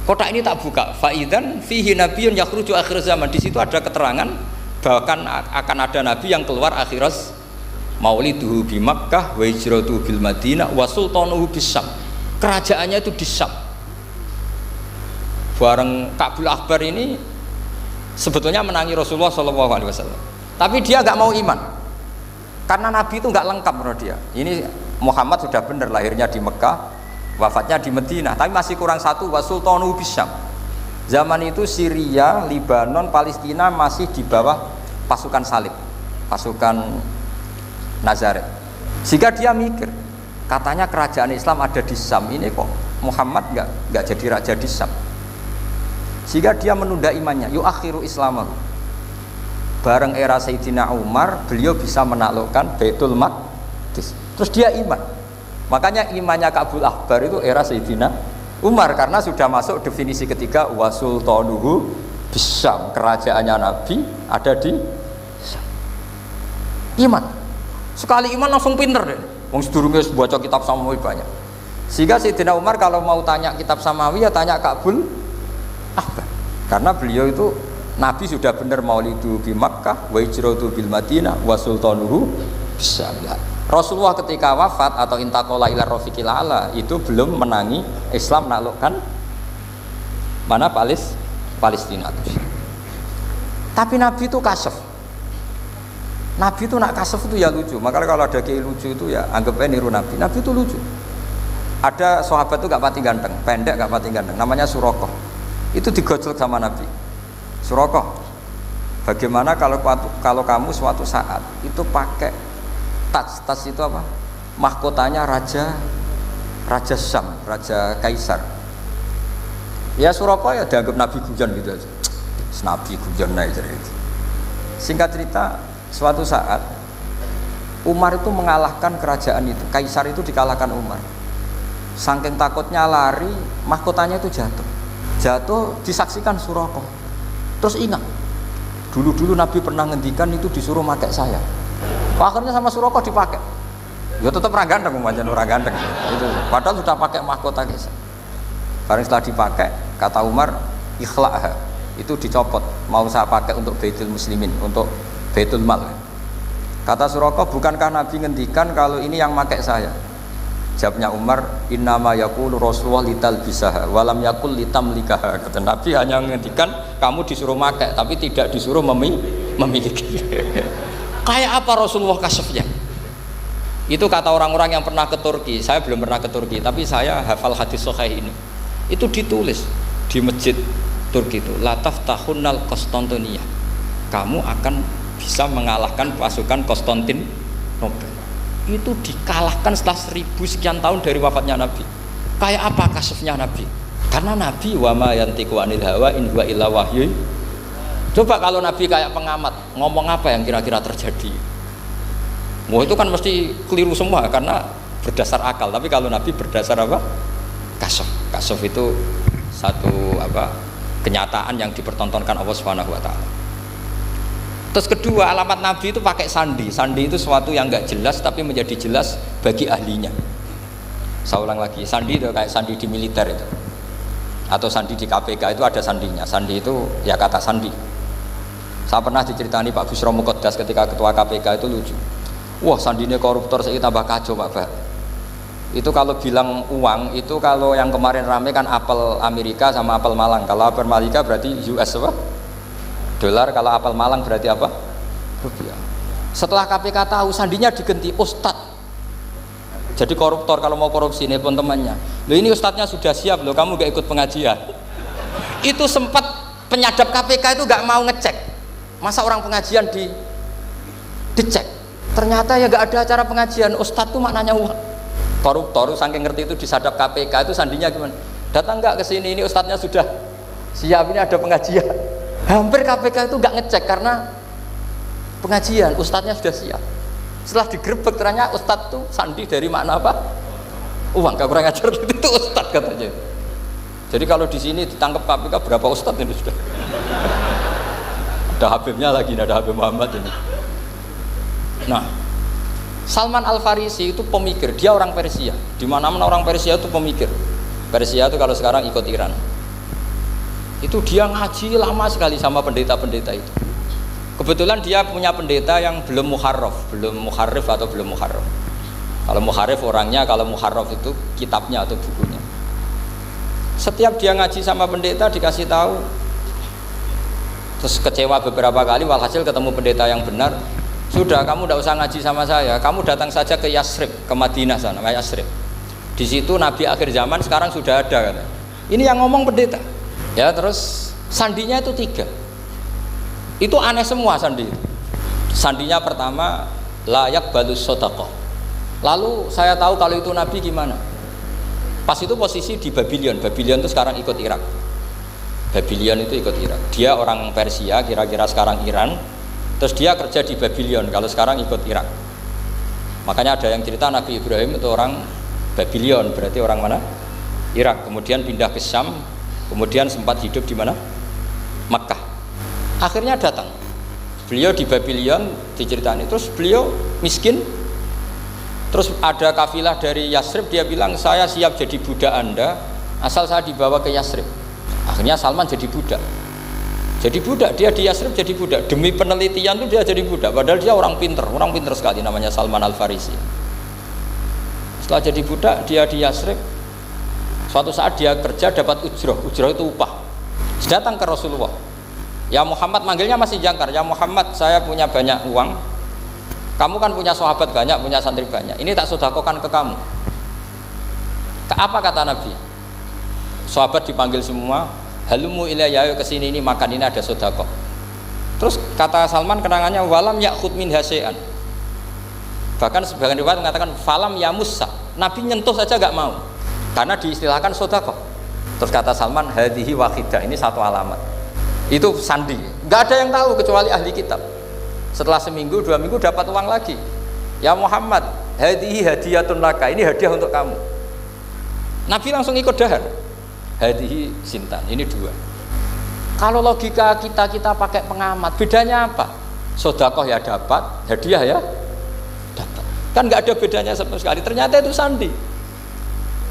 kotak ini tak buka. Faidan fihi nabiyyun yakhruju akhir zaman. Di situ ada keterangan bahkan akan ada nabi yang keluar akhirat. Mauliduhu bi Makkah wa hijratuhu bil Madinah wa sultanuhu bis Syam. Kerajaannya itu di Syam. Bareng Ka'bil Ahbar ini sebetulnya menangi Rasulullah SAW. Tapi dia nggak mau iman. Karena Nabi itu nggak lengkap menurut dia. Ini Muhammad sudah benar lahirnya di Mekah, wafatnya di Madinah, tapi masih kurang satu, wa sultanuhu bis Syam. Zaman itu Syria, Libanon, Palestina masih di bawah pasukan salib, pasukan Nazaret. Sehingga dia mikir, katanya kerajaan Islam ada di Syam, ini kok Muhammad nggak jadi raja di Syam. Sehingga dia menunda imannya, yuakhiru islamahu. Bareng era Sayyidina Umar, beliau bisa menaklukkan Baitul Maqdis. Terus dia iman. Makanya imannya Ka'bil Ahbar itu era Sayyidina Umar, karena sudah masuk definisi ketiga wa sultanuhu bis Syam, kerajaannya Nabi ada di Syam. Iman. Sekali iman langsung pinter deh. Wong sedurunge baca kitab Samawi banyak. Sehingga Sayyidina Umar kalau mau tanya kitab Samawi ya tanya Ka'bil Ahbar. Karena beliau itu Nabi sudah benar maulidu bi Makkah wa hijratu bil Madinah wa sultanuhu bisa. Rasulullah ketika wafat atau intaqala ila rafiqil ala itu belum menangi Islam naklukkan mana Palestina. Tapi Nabi itu kasyaf. Nabi itu nak kasef itu ya lucu. Makanya kalau ada kiai lucu itu ya anggapnya niru Nabi. Nabi itu lucu. Ada sahabat itu gak pati ganteng, pendek gak pati ganteng, namanya Surakoh. Itu digojlok sama Nabi. Surakoh, bagaimana kalau kamu suatu saat itu pakai Tas itu apa? Mahkotanya Raja Syam, Raja Kaisar. Ya Suraka ya dianggap Nabi Guyon gitu aja. Nabi Guyon aja itu. Singkat cerita, suatu saat Umar itu mengalahkan kerajaan itu, Kaisar itu dikalahkan Umar. Saking takutnya lari, mahkotanya itu jatuh disaksikan Suraka. Terus ingat, dulu Nabi pernah ngendikan itu disuruh pakai saya. Akhirnya sama Suraka dipakai. Ya tetap orang ganteng, orang ganteng. Itu padahal sudah pakai mahkota Kaisar. Barang setelah dipakai, kata Umar, ikhla'ha, itu dicopot, mau saya pakai untuk Baitul Muslimin, untuk Baitul Mal. Kata Suraka, bukankah Nabi ngendikan kalau ini yang pakai saya? Jawabnya Umar, innama yaqulu Rasulullah litalbisaha walam yaqul litamlikaha. Kata Nabi hanya ngendikan kamu disuruh pakai tapi tidak disuruh memiliki. Kayak apa Rasulullah kasafnya? Itu kata orang-orang yang pernah ke Turki. Saya belum pernah ke Turki, tapi saya hafal hadis sahih ini. Itu ditulis di masjid Turki itu, la taftahunnal Konstantinia. Kamu akan bisa mengalahkan pasukan Konstantinopel. Itu dikalahkan setelah 1000 sekian tahun dari wafatnya Nabi. Kayak apa kasufnya Nabi? Karena Nabi wa ma yantiqu anil hawa in huwa illa wahyu. Coba kalau Nabi kayak pengamat, ngomong apa yang kira-kira terjadi? Wah itu kan mesti keliru semua karena berdasar akal. Tapi kalau Nabi berdasar apa? Kasuf itu satu apa? Kenyataan yang dipertontonkan Allah Subhanahu wa taala. Terus kedua, alamat Nabi itu pakai sandi. Sandi itu sesuatu yang enggak jelas tapi menjadi jelas bagi ahlinya. Saya ulang lagi, sandi itu kayak sandi di militer itu. Atau sandi di KPK itu ada sandinya. Sandi itu ya kata sandi. Saya pernah diceritani Pak Busro Muqaddas ketika ketua KPK itu lucu. Wah, sandinya koruptor saya tambah kacau Pak. Itu kalau bilang uang itu kalau yang kemarin rame kan apel Amerika sama apel Malang. Kalau apel Amerika berarti US apa? Dolar, kalau apel Malang berarti apa? Rupiah. Setelah KPK tahu sandinya diganti Ustadz. Jadi koruptor kalau mau korupsi ini pun temannya. Loh ini Ustadznya sudah siap loh, kamu gak ikut pengajian. Itu sempat penyadap KPK itu gak mau ngecek. Masa orang pengajian dicek? Ternyata ya gak ada acara pengajian. Ustadz itu maknanya uang. Koruptor saking ngerti itu disadap KPK itu sandinya gimana? Datang nggak ke sini, ini Ustadznya sudah siap, ini ada pengajian. Hampir KPK itu nggak ngecek karena pengajian, Ustadznya sudah siap. Setelah digerebek ternyata Ustadz tuh sandi dari makna apa? Uang, gak kurang ajar itu Ustadz katanya. Jadi kalau di sini ditangkap KPK berapa Ustadz ini sudah? Ada Habibnya lagi, ada Habib Muhammad ini. Nah, Salman Al-Farisi itu pemikir, dia orang Persia. Di mana-mana orang Persia itu pemikir. Persia itu kalau sekarang ikut Iran. Itu dia ngaji lama sekali sama pendeta-pendeta itu. Kebetulan dia punya pendeta yang belum muharrif atau belum muharraf. Kalau muharrif orangnya, kalau muharraf itu kitabnya atau bukunya. Setiap dia ngaji sama pendeta dikasih tahu, terus kecewa beberapa kali, walhasil ketemu pendeta yang benar. Sudah, kamu tidak usah ngaji sama saya, kamu datang saja ke Yasrib, ke Madinah sana, ke Yasrib. Di situ Nabi akhir zaman sekarang sudah ada kan. Ini yang ngomong pendeta. Ya, terus sandinya itu 3. Itu aneh semua sandi. Sandinya pertama layak balus sodaqah. Lalu saya tahu kalau itu Nabi gimana. Pas itu posisi di Babylon. Babylon itu sekarang ikut Irak. Babylon itu ikut Irak. Dia orang Persia, kira-kira sekarang Iran. Terus dia kerja di Babylon, kalau sekarang ikut Irak. Makanya ada yang cerita Nabi Ibrahim itu orang Babylon, berarti orang mana? Irak. Kemudian pindah ke Syam, kemudian sempat hidup di mana? Makkah. Akhirnya datang. Beliau di Babylon diceritani. Terus beliau miskin. Terus ada kafilah dari Yasrib, dia bilang saya siap jadi budak Anda asal saya dibawa ke Yasrib. Akhirnya Salman jadi budak. Jadi budak, dia di Yasrib jadi budak. Demi penelitian tuh dia jadi budak. Padahal dia orang pinter sekali, namanya Salman Al-Farisi. Setelah jadi budak, dia di Yasrib. Suatu saat dia kerja dapat ujroh itu upah. Datang ke Rasulullah. Ya Muhammad, manggilnya masih jangkar. Ya Muhammad, saya punya banyak uang. Kamu kan punya sahabat banyak, punya santri banyak. Ini tak sedekahkan ke kamu. Apa kata Nabi? Sahabat dipanggil semua. Halumu ilayya, kesini ini makan, ini ada sedekah. Terus kata Salman kenangannya walam yakhud min hasean. Bahkan sebagian riwayat mengatakan falam yamussa, Nabi nyentuh saja nggak mau, karena diistilahkan sodako. Terus kata Salman, hadihi wahidah, ini satu alamat. Itu sandi, nggak ada yang tahu kecuali ahli kitab. Setelah seminggu, 2 minggu dapat uang lagi. Ya Muhammad, hadihi hadiyatun laka, ini hadiah untuk kamu. Nabi langsung ikut dahar. Hadihi sintan, ini 2. Kalau logika kita pakai pengamat, bedanya apa? Sodakoh ya dapat, hadiah ya dapat. Kan nggak ada bedanya sama sekali. Ternyata itu sandi.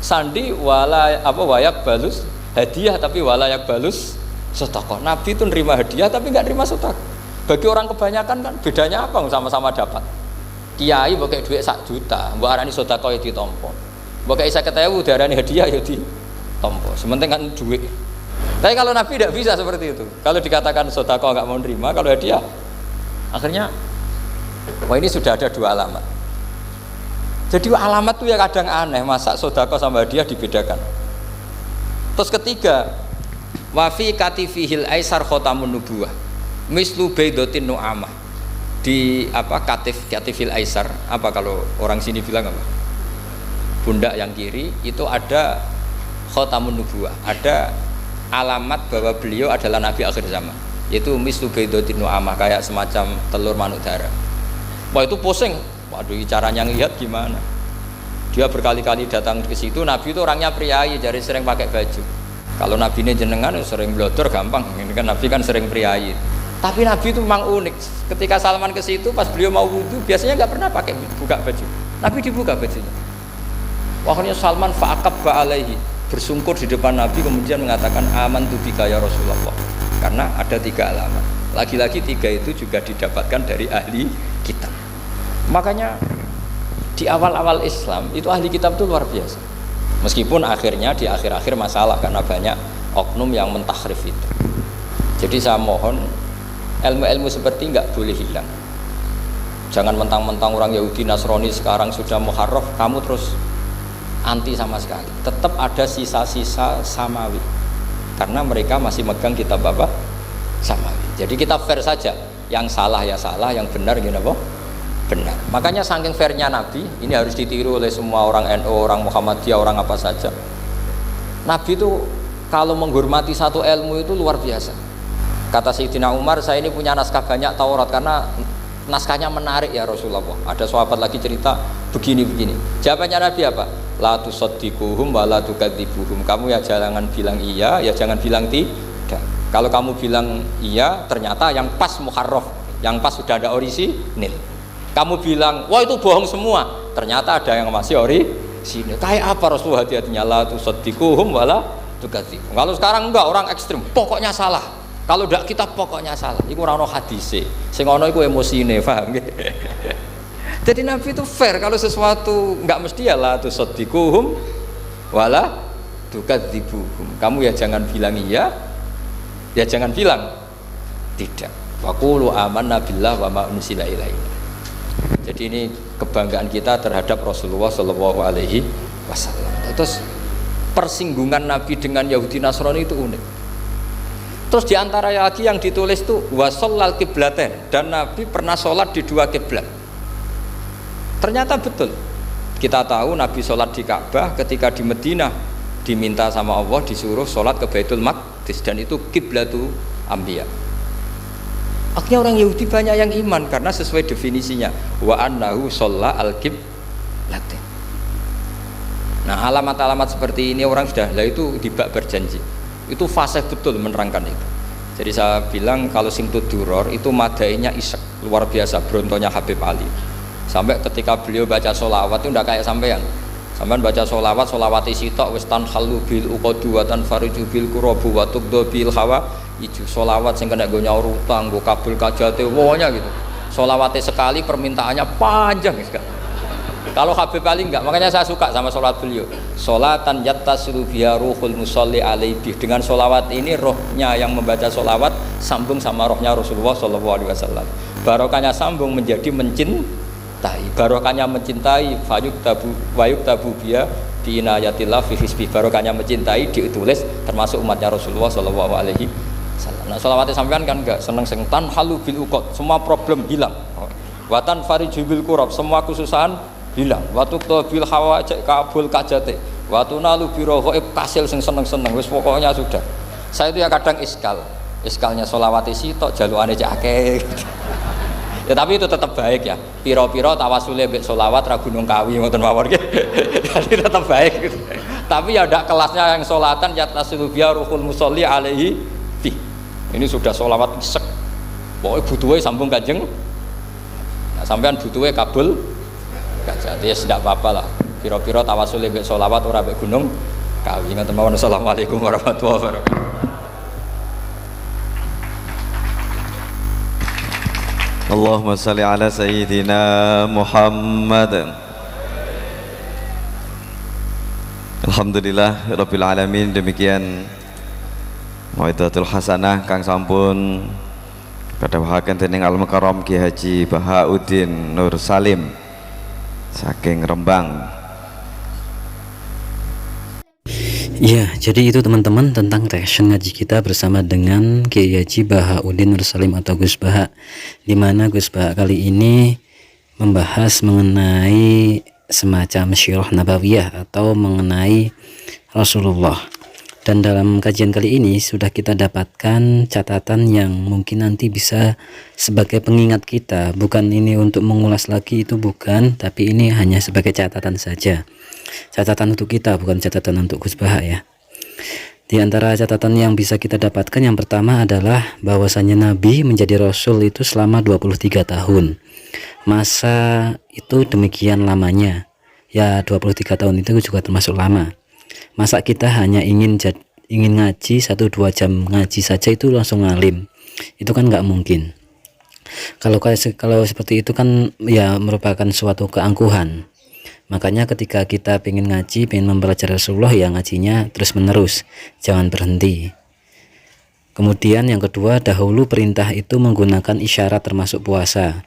Sandi wayak balus hadiah, tapi walayak balus sodakoh. Nabi itu nerima hadiah tapi nggak nerima sodakoh. Bagi orang kebanyakan kan bedanya apa? Sama-sama dapat. Kiai pakai duit 1 juta, mbok arani sodakoh ya ditompo. Mbok kayak 50.000 diarani hadiah ya ditompo. Sementing kan duit. Tapi kalau Nabi tidak bisa seperti itu. Kalau dikatakan sodakoh nggak mau nerima, kalau hadiah akhirnya, wah ini sudah ada 2 alamat. Jadi alamat tuh ya kadang aneh, masa sodakoh sama hadiah dibedakan. Terus ketiga, wafi katifihil aisar khotamun nubuwah mislu baidotin nu'amah. Di katifil aisar, apa kalau orang sini bilang apa? Pundak yang kiri itu ada khotamun nubuwah, ada alamat bahwa beliau adalah nabi akhir zaman, yaitu mislu baidotin nu'amah, kayak semacam telur manuk darah. Wah itu pusing, waduh caranya ngelihat gimana. Dia berkali-kali datang ke situ. Nabi itu orangnya priayi, jadi sering pakai baju. Kalau Nabi ini jenengan sering blodor gampang, ini kan Nabi kan sering priayi. Tapi Nabi itu memang unik. Ketika Salman ke situ pas beliau mau wudu, biasanya nggak pernah pakai buka baju. Nabi dibuka bajunya. Akhirnya Salman fa'aqabba alaihi, bersungkur di depan Nabi, kemudian mengatakan amantu bika ya Rasulullah. Karena ada 3 alamat. Lagi-lagi 3 itu juga didapatkan dari ahli kitab. Makanya di awal-awal Islam itu ahli kitab itu luar biasa. Meskipun akhirnya di akhir-akhir masalah karena banyak oknum yang mentahrif itu. Jadi saya mohon ilmu-ilmu seperti nggak boleh hilang. Jangan mentang-mentang orang Yahudi Nasrani sekarang sudah muharraf kamu terus anti sama sekali. Tetap ada sisa-sisa samawi, karena mereka masih megang kitab apa? Samawi. Jadi kita fair saja, yang salah ya salah, yang benar gini apa? Benar. Makanya saking fairnya Nabi, ini harus ditiru oleh semua orang NU, orang Muhammadiyah, orang apa saja. Nabi itu kalau menghormati satu ilmu itu luar biasa. Kata Sayyidina Umar, saya ini punya naskah banyak Taurat karena naskahnya menarik ya Rasulullah. Ada sahabat lagi cerita begini-begini. Jawabannya Nabi apa? La tusaddiquhum wa la tukadzibuhum. Kamu ya jangan bilang iya, ya jangan bilang tidak. Kalau kamu bilang iya, ternyata yang pas muharraf, yang pas sudah ada orisinil. Kamu bilang, wah itu bohong semua, ternyata ada yang masih orisinil. Kayak apa Rasulullah hati-hatinya? La tusaddiquhum wa la tukadzibuhum. Kalau sekarang enggak, orang ekstrim, pokoknya salah. Kalau tidak kita pokoknya salah. Iku ora ono hadise. Sing ono iku emosine, paham nggih? Jadi Nabi itu fair, kalau sesuatu enggak mesti ya la tusaddiquhum wala tukadzibuhum. Kamu ya jangan bilang iya, ya jangan bilang tidak. Wa qulu amanna billah wa ma unzila ilaina. Jadi ini kebanggaan kita terhadap Rasulullah sallallahu alaihi wasallam. Terus persinggungan Nabi dengan Yahudi Nasrani itu unik. Terus diantara lagi yang ditulis itu wasallal kiblaten, dan Nabi pernah sholat di 2 kiblat. Ternyata betul. Kita tahu Nabi sholat di Ka'bah, ketika di Madinah diminta sama Allah disuruh sholat ke Baitul Maqdis, dan itu kiblatu Anbiya. Akhirnya orang Yahudi banyak yang iman karena sesuai definisinya wa annahu sholla al kiblaten. Nah alamat-alamat seperti ini orang sudah lah itu dibak berjanji. Itu fasih betul menerangkan itu. Jadi saya bilang kalau sing tuduror itu madainya isek luar biasa, brontonya Habib Ali. Sampai ketika beliau baca sholawat itu tidak kayak sampean. Sampean baca sholawat, sholawati sitok wis tanhalu bil uqadu wa tanfariju bil qurabu wa tubdu bil hawa. Ijo sholawat sing kena nggo nyaur utang, nggo kabul kajate wonya gitu. Sholawatnya sekali permintaannya panjang sekali. Kalau Habib Ali enggak, makanya saya suka sama sholat beliau. Sholatan yattasilu biha ruhul musolli alaihi. Dengan sholawat ini rohnya yang membaca sholawat sambung sama rohnya Rasulullah Shallallahu Alaihi Wasallam. Barokahnya sambung menjadi mencintai. Barokahnya mencintai fayuk tabu biha biinayatillah fi hisbi. Barokahnya mencintai ditulis termasuk umatnya Rasulullah Shallallahu Alaihi Wasallam. Nah sholawatnya sampean kan enggak seneng sengtan halu bil uqad, semua problem hilang. Watan farijubil kurab, semua kesusahan hilang. Watu bil hawajik kabul kajate. Watu nalu biro kasil sing seneng-seneng. Wis pokoknya sudah. Saya itu ya kadang iskalnya sholawat isi tok jaluane cek akeh. Ya tapi itu tetap baik ya. Piro-piro tawasule mbek sholawat ra Gunung Kawi ngoten mawon nggih. Jadi tetap baik gitu. Tapi ya ndak kelasnya yang sholatan ya tasilu biya ruhul musolli alaihi fi. Ini sudah sholawat isek. Pokoknya butuhe sambung Kanjeng. Nah, sampean butuhe kabul. Jadi ya tidak apa-apa lah. Piro-piro tawasule mbek sholawat ora mbek Gunung Kawi ngoten mawon. Assalamualaikum warahmatullahi wabarakatuh. Allahumma salli ala sayyidina Muhammad. Alhamdulillah rabbil alamin. Demikian mau'izatul hasanah kang sampun kadhawuhaken dening Al-Mukarram Ki Haji Bahauddin Nur Salim saking Rembang. Ya, jadi itu teman-teman tentang reaction ngaji kita bersama dengan Kiai Haji Bahauddin Nur Salim atau Gus Baha, di mana Gus Baha kali ini membahas mengenai semacam syirah nabawiyah atau mengenai Rasulullah. Dan dalam kajian kali ini sudah kita dapatkan catatan yang mungkin nanti bisa sebagai pengingat kita. Bukan ini untuk mengulas lagi, itu bukan, tapi ini hanya sebagai catatan saja. Catatan untuk kita, bukan catatan untuk Gus Baha ya. Di antara catatan yang bisa kita dapatkan, yang pertama adalah bahwasanya Nabi menjadi Rasul itu selama 23 tahun. Masa itu demikian lamanya. Ya 23 tahun itu juga termasuk lama. Masa kita hanya ingin ngaji 1-2 jam ngaji saja itu langsung ngalim? Itu kan nggak mungkin. Kalau seperti itu kan ya merupakan suatu keangkuhan. Makanya ketika kita pengen ngaji, pengen mempelajari Rasulullah, ya ngajinya terus menerus, jangan berhenti. Kemudian yang kedua, dahulu perintah itu menggunakan isyarat termasuk puasa.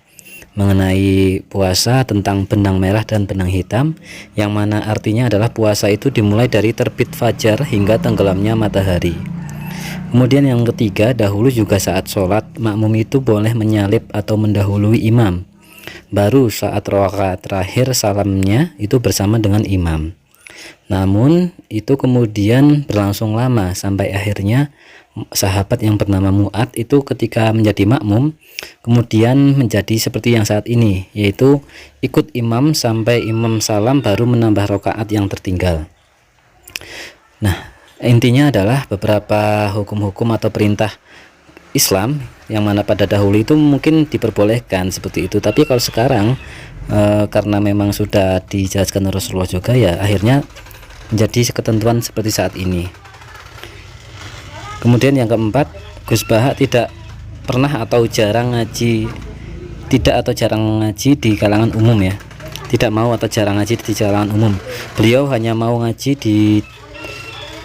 Mengenai puasa tentang benang merah dan benang hitam, yang mana artinya adalah puasa itu dimulai dari terbit fajar hingga tenggelamnya matahari. Kemudian yang ketiga, dahulu juga saat sholat, makmum itu boleh menyalip atau mendahului imam. Baru saat rakaat terakhir salamnya itu bersama dengan imam. Namun itu kemudian berlangsung lama sampai akhirnya sahabat yang bernama Mu'ad itu ketika menjadi makmum kemudian menjadi seperti yang saat ini, yaitu ikut imam sampai imam salam baru menambah rakaat yang tertinggal. Nah, intinya adalah beberapa hukum-hukum atau perintah Islam yang mana pada dahulu itu mungkin diperbolehkan seperti itu, tapi kalau sekarang karena memang sudah dijelaskan Rasulullah juga, ya akhirnya menjadi ketentuan seperti saat ini. Kemudian yang keempat, Gus Baha tidak pernah atau jarang ngaji, jarang ngaji di kalangan umum ya, tidak mau atau jarang ngaji di kalangan umum. Beliau hanya mau ngaji di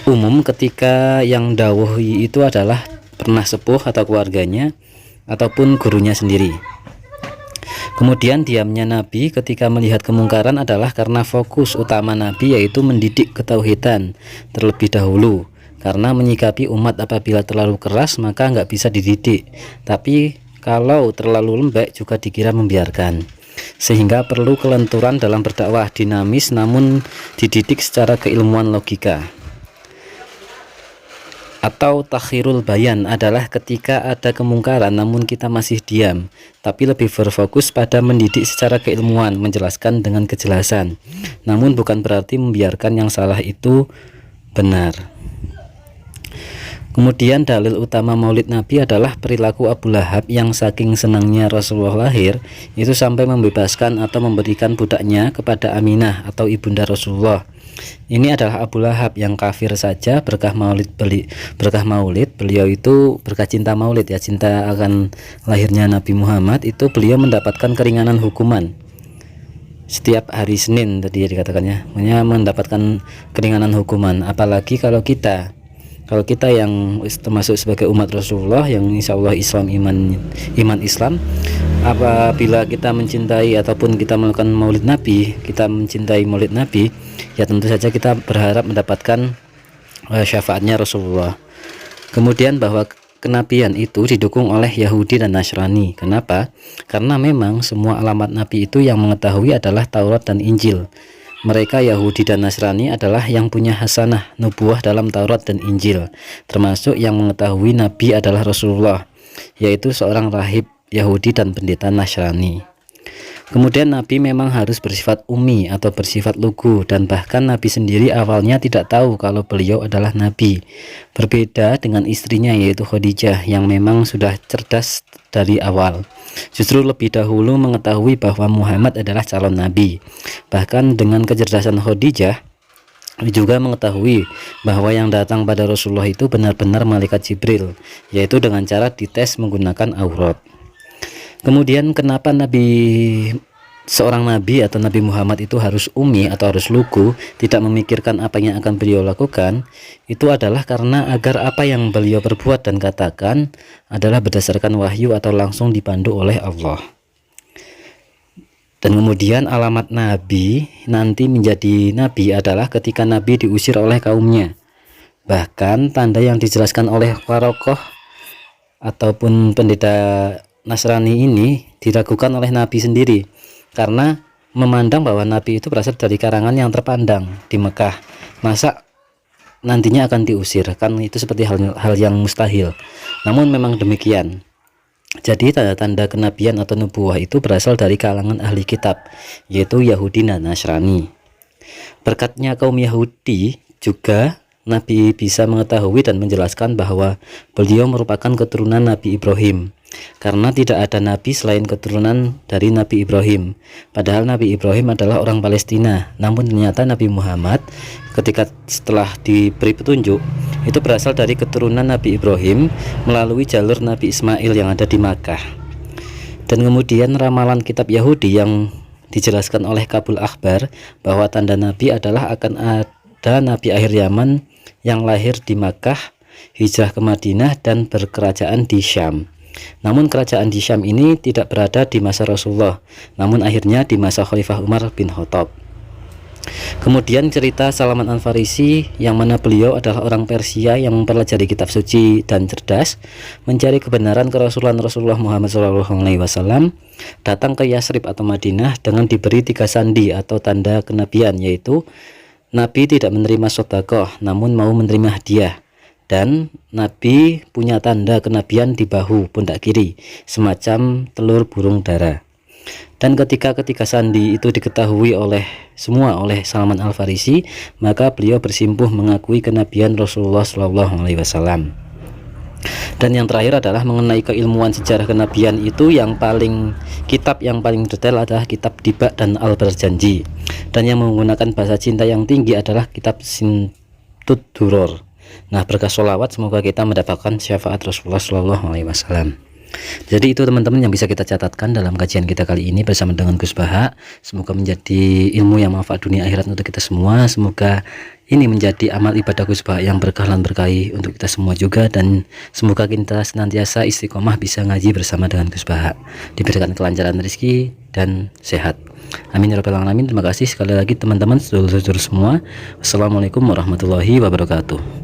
umum ketika yang dawuhi itu adalah pernah sepuh atau keluarganya ataupun gurunya sendiri. Kemudian diamnya Nabi ketika melihat kemungkaran adalah karena fokus utama Nabi yaitu mendidik ketauhidan terlebih dahulu, karena menyikapi umat apabila terlalu keras maka nggak bisa dididik, tapi kalau terlalu lembek juga dikira membiarkan, sehingga perlu kelenturan dalam berdakwah, dinamis namun dididik secara keilmuan logika. Atau takhirul bayan adalah ketika ada kemungkaran namun kita masih diam, tapi lebih berfokus pada mendidik secara keilmuan, menjelaskan dengan kejelasan, namun bukan berarti membiarkan yang salah itu benar. Kemudian dalil utama maulid Nabi adalah perilaku Abu Lahab yang saking senangnya Rasulullah lahir itu sampai membebaskan atau memberikan budaknya kepada Aminah atau ibunda Rasulullah. Ini adalah Abu Lahab yang kafir saja berkah maulid beliau itu berkah cinta maulid ya, cinta akan lahirnya Nabi Muhammad, itu beliau mendapatkan keringanan hukuman setiap hari Senin tadi ya dikatakannya, hanya mendapatkan keringanan hukuman. Apalagi kalau kita yang termasuk sebagai umat Rasulullah yang insya Allah iman Islam, apabila kita mencintai ataupun kita melakukan maulid Nabi, kita mencintai maulid Nabi, ya tentu saja kita berharap mendapatkan syafaatnya Rasulullah. Kemudian bahwa kenabian itu didukung oleh Yahudi dan Nasrani. Kenapa? Karena memang semua alamat nabi itu yang mengetahui adalah Taurat dan Injil. Mereka Yahudi dan Nasrani adalah yang punya hasanah nubuah dalam Taurat dan Injil, termasuk yang mengetahui nabi adalah Rasulullah, yaitu seorang rahib Yahudi dan pendeta Nasrani. Kemudian nabi memang harus bersifat ummi atau bersifat lugu, dan bahkan nabi sendiri awalnya tidak tahu kalau beliau adalah nabi. Berbeda dengan istrinya yaitu Khadijah yang memang sudah cerdas dari awal. Justru lebih dahulu mengetahui bahwa Muhammad adalah calon nabi. Bahkan dengan kecerdasan Khadijah juga mengetahui bahwa yang datang pada Rasulullah itu benar-benar malaikat Jibril, yaitu dengan cara dites menggunakan aurat. Kemudian kenapa seorang nabi atau Nabi Muhammad itu harus ummi atau harus lugu, tidak memikirkan apa yang akan beliau lakukan? Itu adalah karena agar apa yang beliau perbuat dan katakan adalah berdasarkan wahyu atau langsung dipandu oleh Allah. Dan kemudian alamat nabi nanti menjadi nabi adalah ketika nabi diusir oleh kaumnya. Bahkan tanda yang dijelaskan oleh Warokoh ataupun pendeta Nasrani ini diragukan oleh nabi sendiri, karena memandang bahwa nabi itu berasal dari karangan yang terpandang di Mekah. Masa nantinya akan diusir? Kan itu seperti hal yang mustahil. Namun memang demikian. Jadi tanda-tanda kenabian atau nubuah itu berasal dari kalangan ahli kitab, yaitu Yahudi dan Nasrani. Berkatnya kaum Yahudi juga nabi bisa mengetahui dan menjelaskan bahwa beliau merupakan keturunan Nabi Ibrahim, karena tidak ada nabi selain keturunan dari Nabi Ibrahim. Padahal Nabi Ibrahim adalah orang Palestina, namun ternyata Nabi Muhammad ketika setelah diberi petunjuk itu berasal dari keturunan Nabi Ibrahim melalui jalur Nabi Ismail yang ada di Makkah. Dan kemudian ramalan kitab Yahudi yang dijelaskan oleh Kabul Akhbar bahwa tanda nabi adalah akan ada nabi akhir Yaman yang lahir di Makkah, hijrah ke Madinah dan berkerajaan di Syam. Namun kerajaan di Syam ini tidak berada di masa Rasulullah, namun akhirnya di masa Khalifah Umar bin Khattab. Kemudian cerita Salman Al-Farisi yang mana beliau adalah orang Persia yang mempelajari kitab suci dan cerdas, mencari kebenaran kerasulan Rasulullah Muhammad SAW, datang ke Yasrib atau Madinah dengan diberi 3 sandi atau tanda kenabian, yaitu Nabi tidak menerima sedekah namun mau menerima hadiah, dan Nabi punya tanda kenabian di bahu pundak kiri semacam telur burung dara. Dan ketika sandi itu diketahui oleh Salman Al-Farisi, maka beliau bersimpuh mengakui kenabian Rasulullah SAW. Dan yang terakhir adalah mengenai keilmuan sejarah kenabian itu, kitab yang paling detail adalah kitab Dibak dan Al-Barjanji, dan yang menggunakan bahasa cinta yang tinggi adalah kitab Sintut Duror. Nah, berkah sholawat semoga kita mendapatkan syafaat Rasulullah SAW. Jadi itu teman-teman yang bisa kita catatkan dalam kajian kita kali ini bersama dengan Gus Baha. Semoga menjadi ilmu yang manfaat dunia akhirat untuk kita semua. Semoga ini menjadi amal ibadah Gus Baha yang berkah dan berkahi untuk kita semua juga, dan semoga kita senantiasa istiqomah bisa ngaji bersama dengan Gus Baha, diberikan kelancaran rezeki dan sehat. Amin ya rabbal alamin. Terima kasih sekali lagi teman-teman, sedulur-sedulur semua. Wassalamualaikum warahmatullahi wabarakatuh.